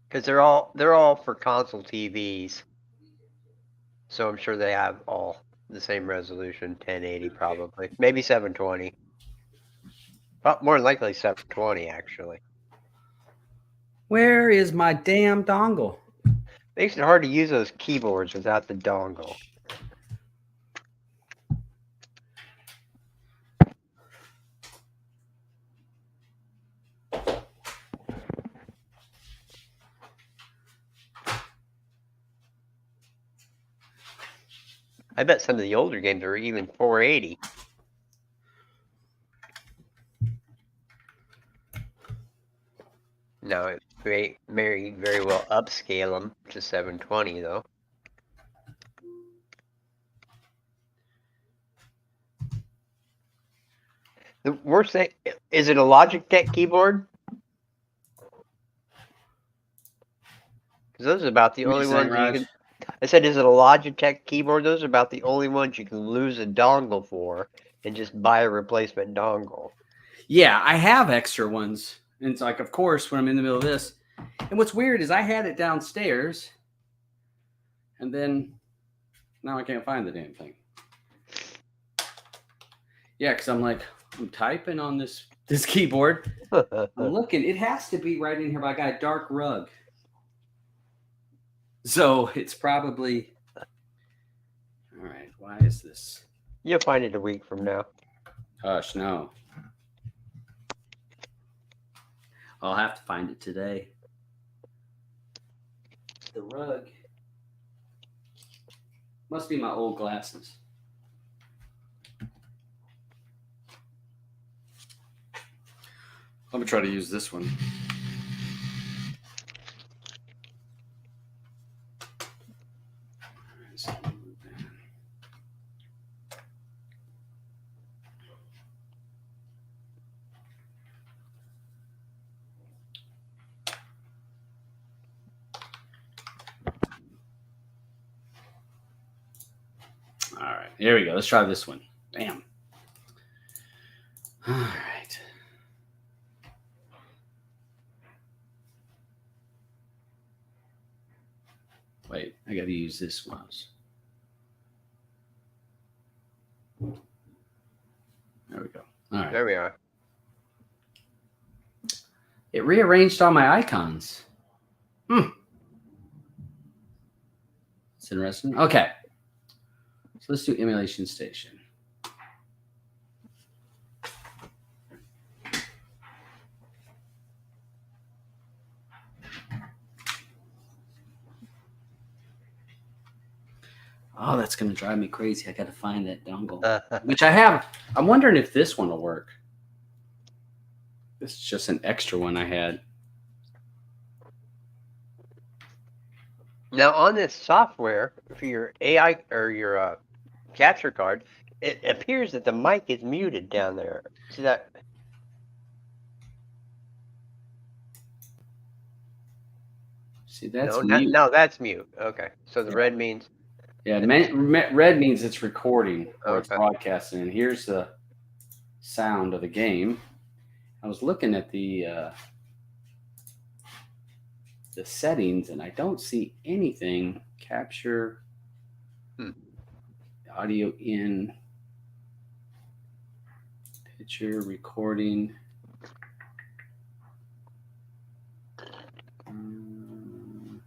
because they're all for console TVs. So I'm sure they have all the same resolution, 1080 probably, maybe 720. Well, more than likely 720 actually. Where is my damn dongle? Makes it hard to use those keyboards without the dongle. I bet some of the older games are even 480. No, it may very well upscale them to 720 though. The worst thing, is it a Logitech keyboard? Because those are about the only ones you can. I said, is it a Logitech keyboard? Those are about the only ones you can lose a dongle for and just buy a replacement dongle. Yeah, I have extra ones. And it's like, of course, when I'm in the middle of this. And what's weird is I had it downstairs, and then now I can't find the damn thing. Yeah, because I'm typing on this keyboard. I'm looking. It has to be right in here, but I got a dark rug. So it's probably... All right, why is this? You'll find it a week from now. Hush, no. I'll have to find it today. The rug. Must be my old glasses. Let me try to use this one. All right, here we go. Let's try this one. Bam. All right. Wait, I got to use this mouse. There we go. All right. There we are. It rearranged all my icons. It's interesting. Okay. So let's do emulation station. Oh, that's going to drive me crazy. I got to find that dongle, which I have. I'm wondering if this one will work. This is just an extra one I had. Now, on this software for your AI or your capture card, it appears that the mic is muted down there. See that? See, that's No, mute. no, that's mute. Okay, so the red means. Yeah, red means it's recording or it's Okay. broadcasting. And here's the sound of the game. I was looking at the settings, and I don't see anything. Capture audio in, picture recording.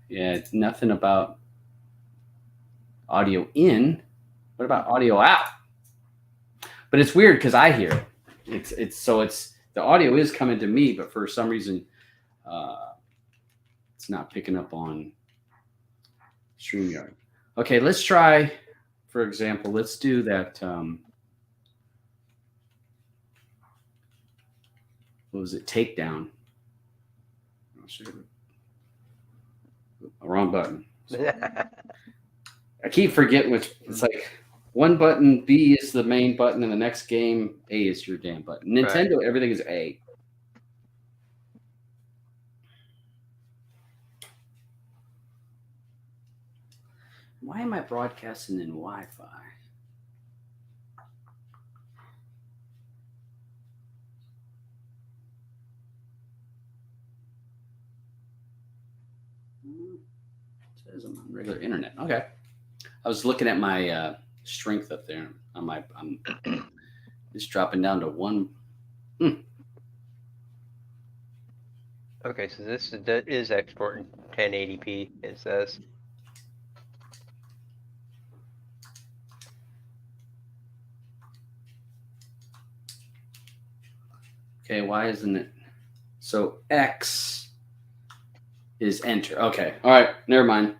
Yeah, nothing about audio in. What about audio out? But it's weird because I hear it. It's the audio is coming to me, but for some reason, it's not picking up on StreamYard. Okay, let's try. For example, let's do that. What was it? Takedown. I'll show you. Wrong button. I keep forgetting which. It's like one button, B is the main button, and the next game, A is your damn button. Nintendo, right. Everything is A. Why am I broadcasting in Wi-Fi? It says I'm on regular internet. Okay. I was looking at my strength up there. I'm just dropping down to 1. Okay, so this is exporting 1080p, it says. Okay, why isn't it? So X is enter. Okay, all right, never mind.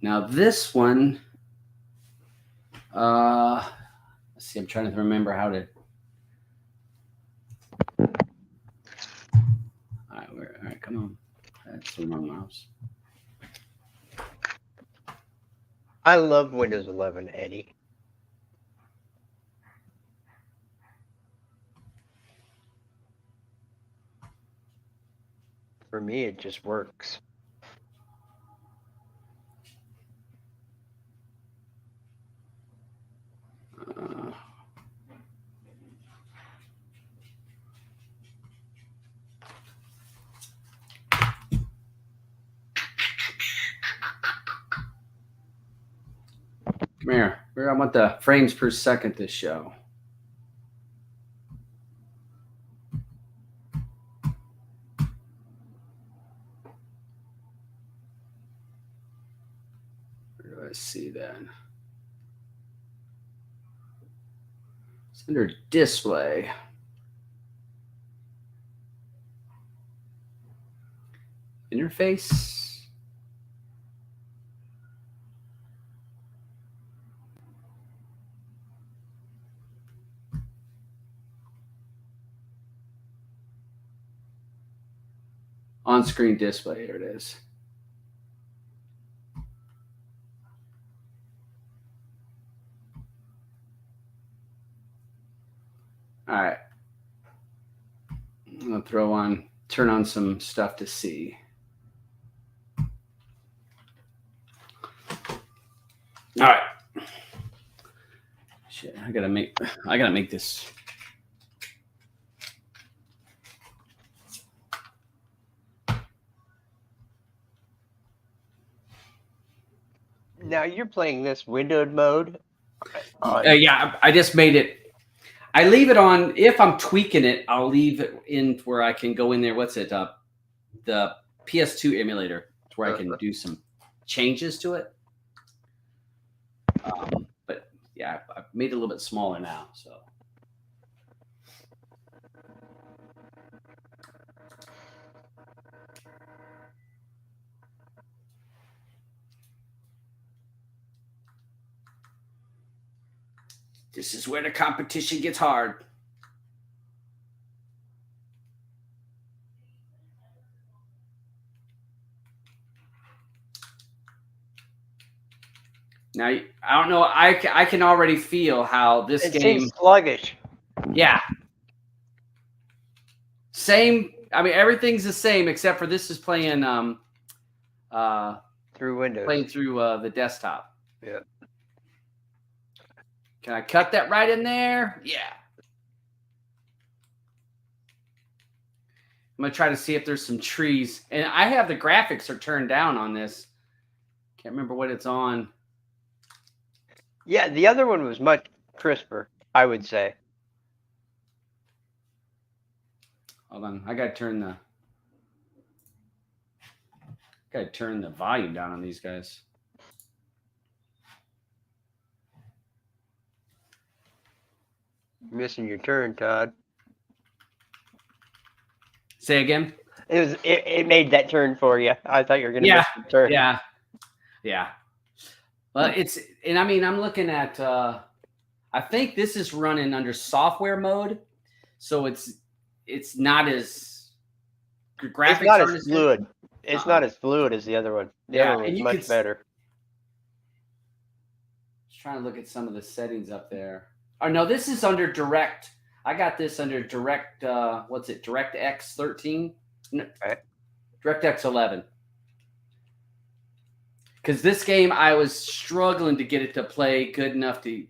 Now this one, let's see, I'm trying to remember how to. All right, come on. That's the wrong mouse. I love Windows 11, Eddie. For me, it just works. Come here. I want the frames per second to show. Where do I see that? It's under display. Interface. On-screen display. Here it is. All right. I'm gonna turn on some stuff to see. All right. Shit, I gotta make this. Now you're playing this windowed mode. Yeah, I just made it. I leave it on. If I'm tweaking it, I'll leave it in where I can go in there. What's it? The PS2 emulator, where I can do some changes to it. But yeah, I've made it a little bit smaller now. So this is where the competition gets hard. Now, I don't know. I can already feel how this It game. seems sluggish. Yeah. Same. I mean, everything's the same except for this is playing Through Windows. playing through the desktop. Yeah. Can I cut that right in there? Yeah. I'm gonna try to see if there's some trees, and I have the graphics are turned down on this. Can't remember what it's on. Yeah, the other one was much crisper, I would say. Hold on, I gotta turn the volume down on these guys. Missing your turn, Todd. Say again. It made that turn for you. I thought you were gonna miss the turn. Yeah. Well, I'm looking at. I think this is running under software mode, so it's not as graphics. It's not aren't as fluid. It's not as fluid as the other one. The other one was much better. Just trying to look at some of the settings up there. Oh no, this is under Direct. I got this under Direct. What's it? DirectX 13. No, okay. DirectX 11. Because this game, I was struggling to get it to play good enough to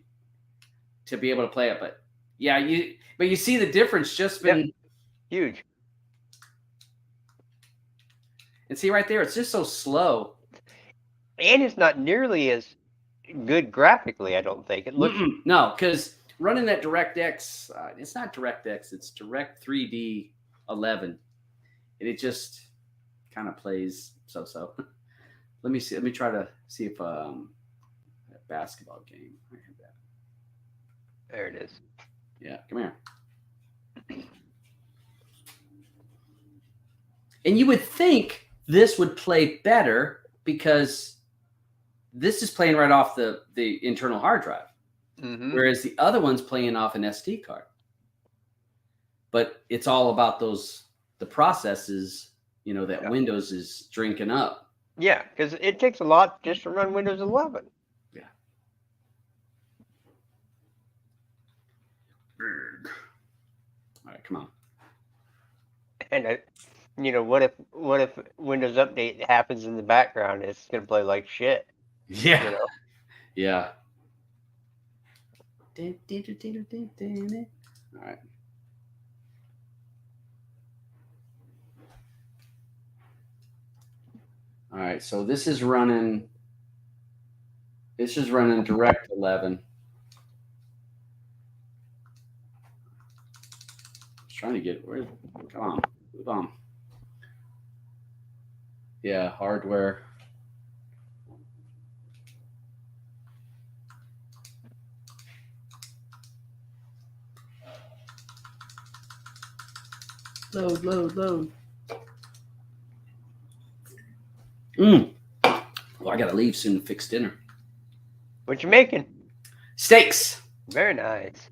be able to play it. But yeah, you see the difference just been huge. And see right there, it's just so slow. And it's not nearly as good graphically, I don't think. It looks no, because running that DirectX, it's not DirectX, it's Direct 3D 11. And it just kind of plays so-so. Let me see. Let me try to see if a basketball game. I have that. There it is. Yeah, come here. And you would think this would play better because this is playing right off the internal hard drive, whereas the other one's playing off an SD card. But it's all about the processes, that Windows is drinking up. Yeah, because it takes a lot just to run Windows 11. Yeah. All right, come on. And what if Windows Update happens in the background? It's gonna play like shit. Yeah. Yeah. All right. All right, so this is running It's just running direct 11. Just trying to get where. Come on, move on. Yeah, hardware. Load, load, load. Well, I gotta leave soon to fix dinner. What you making? Steaks. Very nice.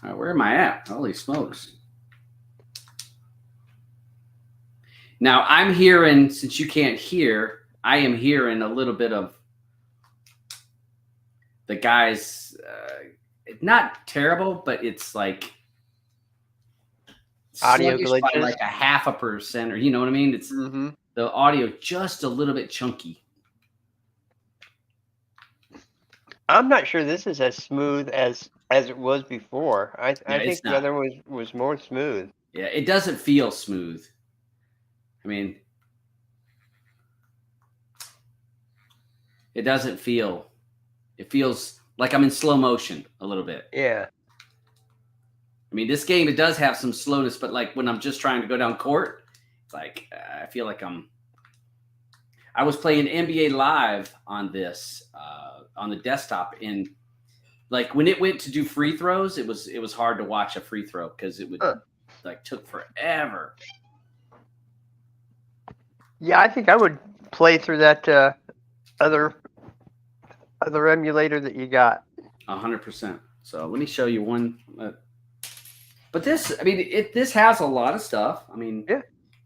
All right, where am I at? Holy smokes. Now I'm hearing, since you can't hear, I am hearing a little bit of the guys. Not terrible, but it's like Audio sluggish by glitches. like 0.5%, or you know what I mean? It's the audio just a little bit chunky. I'm not sure this is as smooth as it was before. I think it's the not. other was more smooth. Yeah, it doesn't feel smooth. I mean, it doesn't feel. It feels like I'm in slow motion a little bit. Yeah. I mean, this game, it does have some slowness, but like when I'm just trying to go down court, it's like I feel like I was playing NBA Live on this on the desktop, and like when it went to do free throws, it was hard to watch a free throw because it would like took forever. Yeah, I think I would play through that other emulator that you got. 100%. So let me show you one. But this, I mean, this has a lot of stuff. I mean, yeah,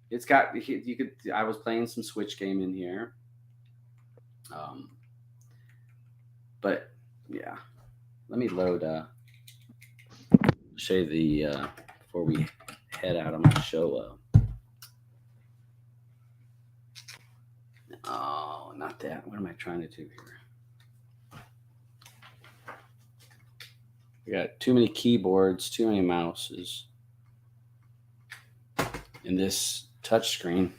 it's got you could. I was playing some Switch game in here. But yeah, let me load. Show you the before we head out. I'm gonna show. Oh, not that. What am I trying to do here? We got too many keyboards, too many mouses in this touchscreen.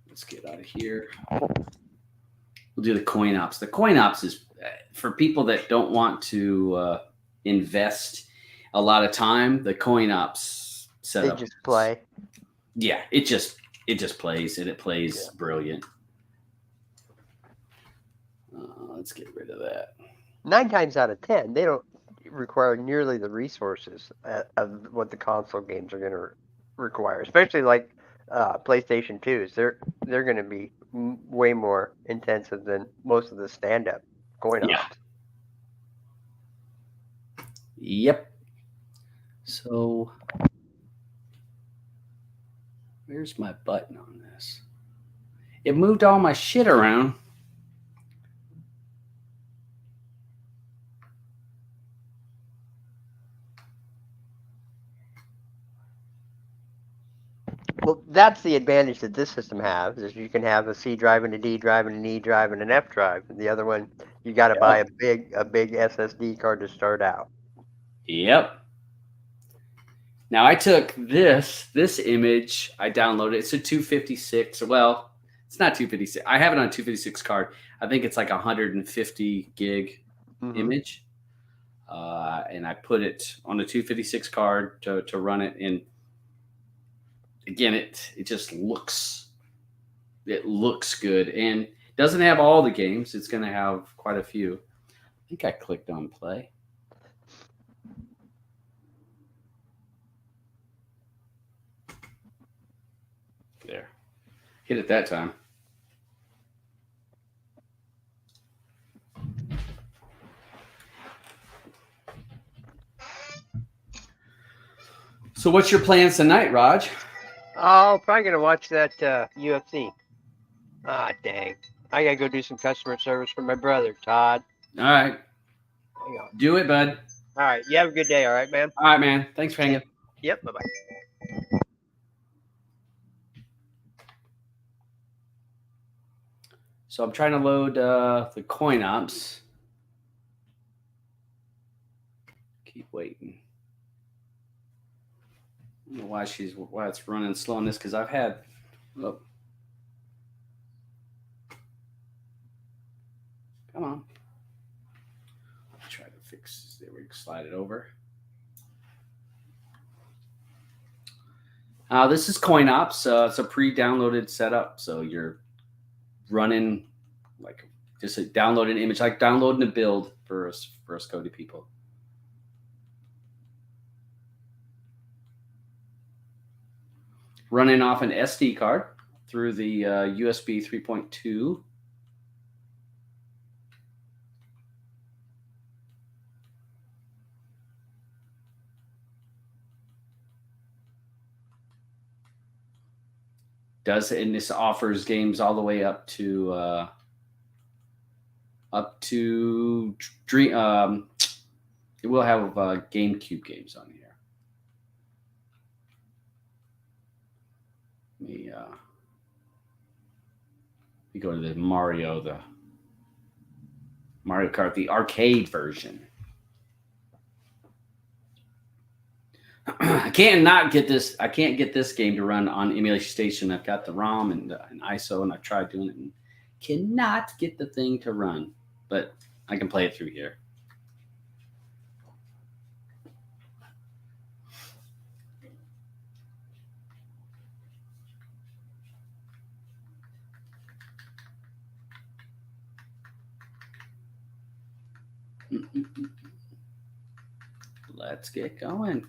Let's get out of here. We'll do the coin ops. The coin ops is for people that don't want to invest a lot of time. The coin ops setup. They just play. Yeah, it just plays, and it plays brilliant. Let's get rid of that. 9 times out of 10, they don't require nearly the resources of what the console games are going to require, especially like PlayStation 2s. They're going to be way more intensive than most of the stand-up coin ops. Yep. So where's my button on this? It moved all my shit around. Well, that's the advantage that this system has, is you can have a C drive and a D drive and an E drive and an F drive. And the other one, you got to buy a big SSD card to start out. Yep. Now I took this image, I downloaded it. It's a 256. Well, it's not 256. I have it on a 256 card. I think it's like 150 gig image. And I put it on a 256 card to run it. And again, it just looks good, and doesn't have all the games. It's going to have quite a few. I think I clicked on play. There. Hit it that time. So what's your plans tonight, Raj? Oh, probably going to watch that UFC. Ah, dang. I got to go do some customer service for my brother, Todd. All right. Hang on. Do it, bud. All right. You have a good day. All right, man? All right, man. Thanks for hanging. Yep. Bye-bye. So I'm trying to load the coin ops. Keep waiting. I don't know why it's running slow on this, because I've had Come on. I'll try to fix. There we go. Slide it over. This is CoinOps. It's a pre-downloaded setup, so you're running like just a downloaded image, like downloading a build for us Cody people. Running off an SD card through the USB 3.2. And this offers games all the way up to Dream. It will have GameCube games on here. Let me go to the Mario Kart, the arcade version. I can't get this game to run on emulation station. I've got the ROM and ISO, and I've tried doing it and cannot get the thing to run, but I can play it through here. Let's get going.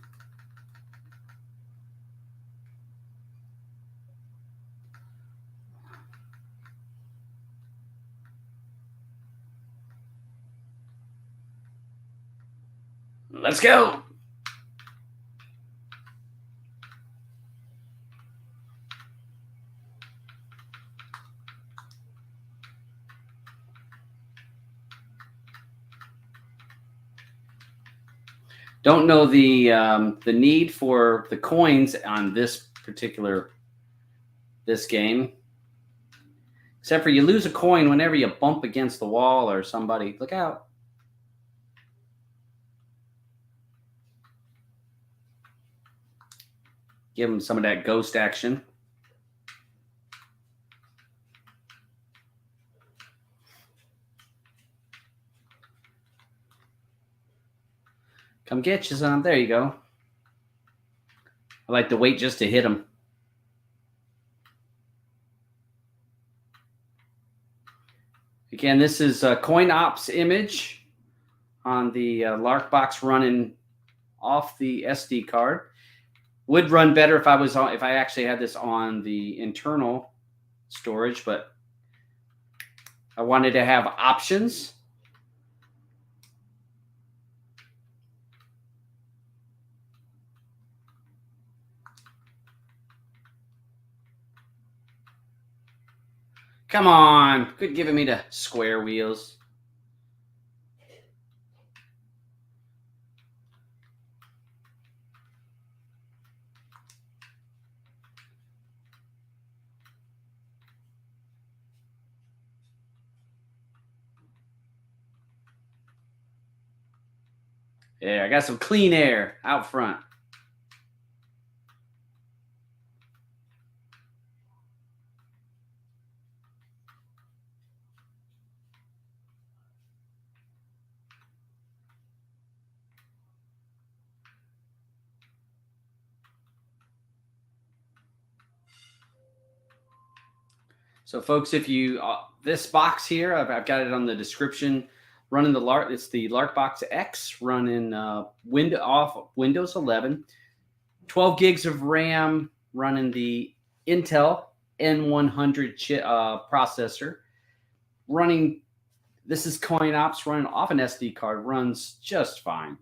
Let's go. Don't know the need for the coins on this game, except for you lose a coin whenever you bump against the wall or somebody. Look out. Give them some of that ghost action. Come get you some. There you go. I like to wait just to hit them. Again, this is a CoinOps image on the Larkbox running off the SD card. Would run better if I actually had this on the internal storage, but I wanted to have options. Come on, quit giving me the square wheels. Yeah, I got some clean air out front. So, folks, if you this box here, I've got it on the description. Running the it's the Larkbox X running Windows 11, 12 gigs of RAM, running the Intel N100 processor. Running, this is CoinOps running off an SD card, runs just fine.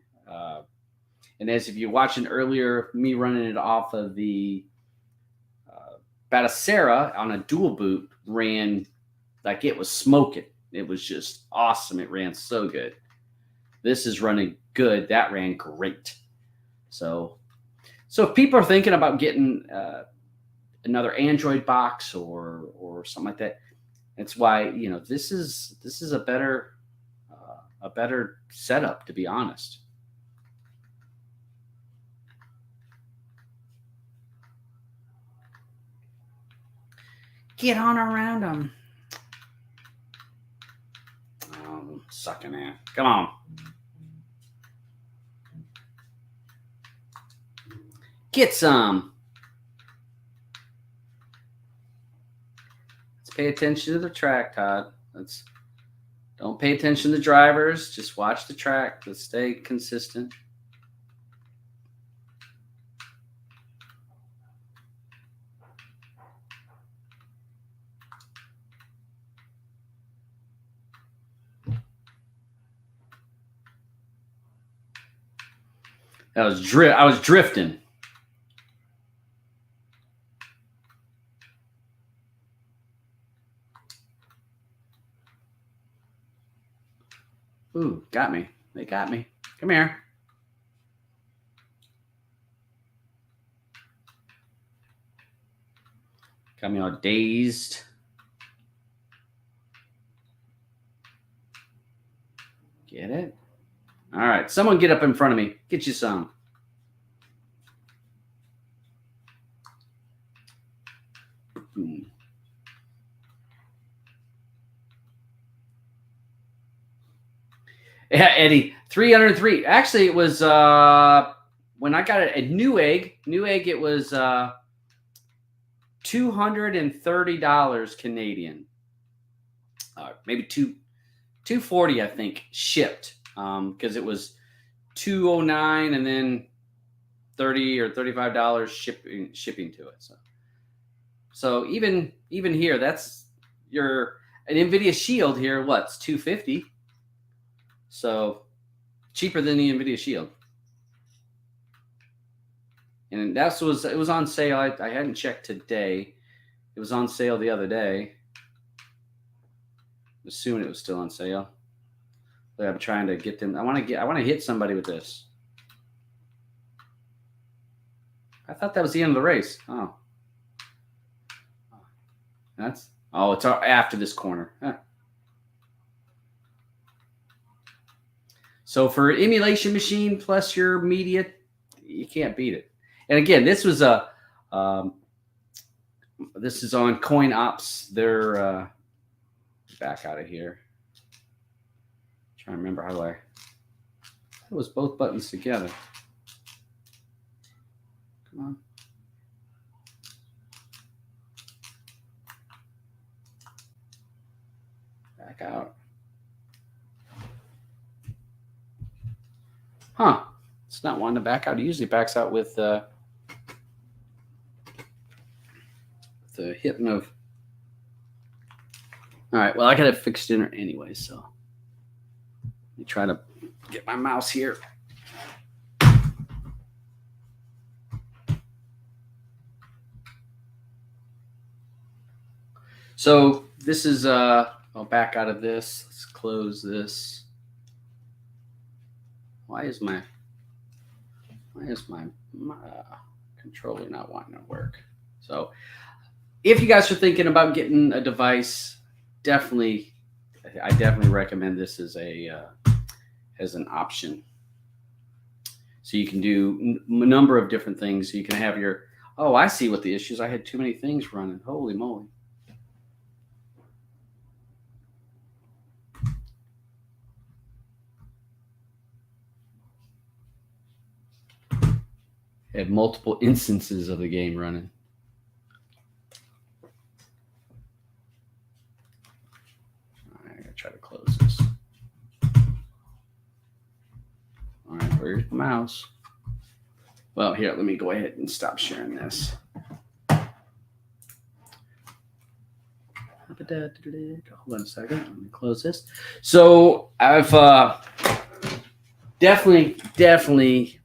And as if you're watching earlier, me running it off of the Batocera on a dual boot ran like it was smoking. It was just awesome. It ran so good. This is running good. That ran great. So if people are thinking about getting another Android box or something like that, that's why this is a better setup, to be honest. Get on around them. I'm sucking at. Come on. Get some. Let's pay attention to the track, Todd. Don't pay attention to the drivers. Just watch the track. Let's stay consistent. I was drifting. Ooh, got me. They got me. Come here. Got me all dazed. Get it? All right. Someone get up in front of me. Get you some. Boom. Yeah, Eddie, 303. Actually, it was when I got it at Newegg. Newegg, it was $230 Canadian. Maybe $240, I think, shipped. Because it was $209 and then $30 or $35 shipping to it. So even here, that's an NVIDIA Shield here. What's $250? So cheaper than the NVIDIA Shield. And it was on sale. I hadn't checked today. It was on sale the other day. I'm assuming it was still on sale. But I'm trying to get them. I want to hit somebody with this. I thought that was the end of the race. Oh. It's after this corner. Huh. So for emulation machine plus your media, you can't beat it. And again, this was this is on Coin Ops. They're back out of here. Trying to remember how it was both buttons together. Come on. Back out. Huh. It's not wanting to back out. It usually backs out with the hitting of. All right. Well, I got it fixed in anyway, so let me try to get my mouse here. So this is I'll back out of this. Let's close this. Why is my controller not wanting to work? So if you guys are thinking about getting a device, I definitely recommend this as an option. So you can do a number of different things. So you can have your, I see what the issue is. I had too many things running. Holy moly. Had multiple instances of the game running. I gotta try to close this. All right, where's the mouse? Well, here, let me go ahead and stop sharing this. Hold on a second. Let me close this. So I've definitely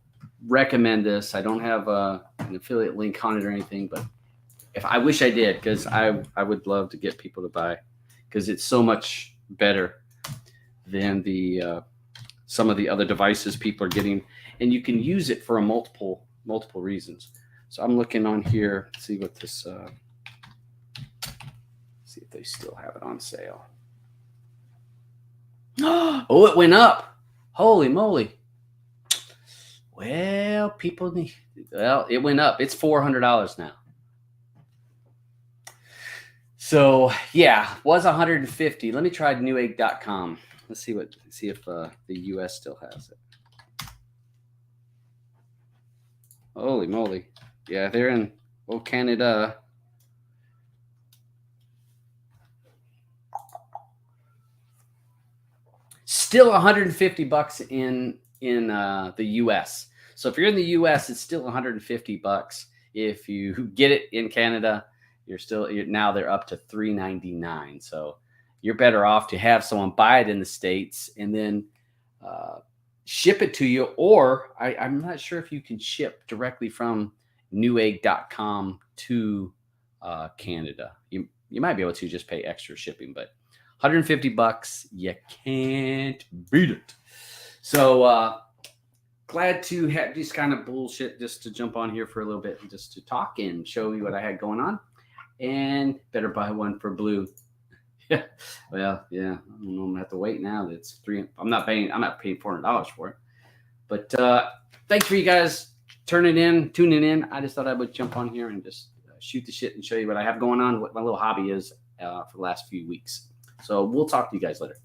recommend this. I don't have an affiliate link on it or anything, but I wish I did, because I would love to get people to buy, because it's so much better than the some of the other devices people are getting, and you can use it for multiple reasons. So I'm looking on here, see what this see if they still have it on sale. Oh, it went up. Holy moly. Well, it went up. It's $400 now. So yeah, was $150. Let me try Newegg.com. Let's see if the U.S. still has it. Holy moly! Yeah, they're in Canada. Still $150 in the U.S. So if you're in the U.S., it's still $150. If you get it in Canada, now they're up to $399. So you're better off to have someone buy it in the States and then ship it to you. Or I'm not sure if you can ship directly from Newegg.com to Canada. You might be able to just pay extra shipping, but $150, you can't beat it. So glad to have this kind of bullshit just to jump on here for a little bit and just to talk and show you what I had going on. And better buy one for Blue. Yeah, well, yeah, I don't know. I'm gonna have to wait now. It's I'm not paying $400 for it. But thanks for you guys tuning in. I just thought I would jump on here and just shoot the shit and show you what I have going on, what my little hobby is for the last few weeks. So we'll talk to you guys later.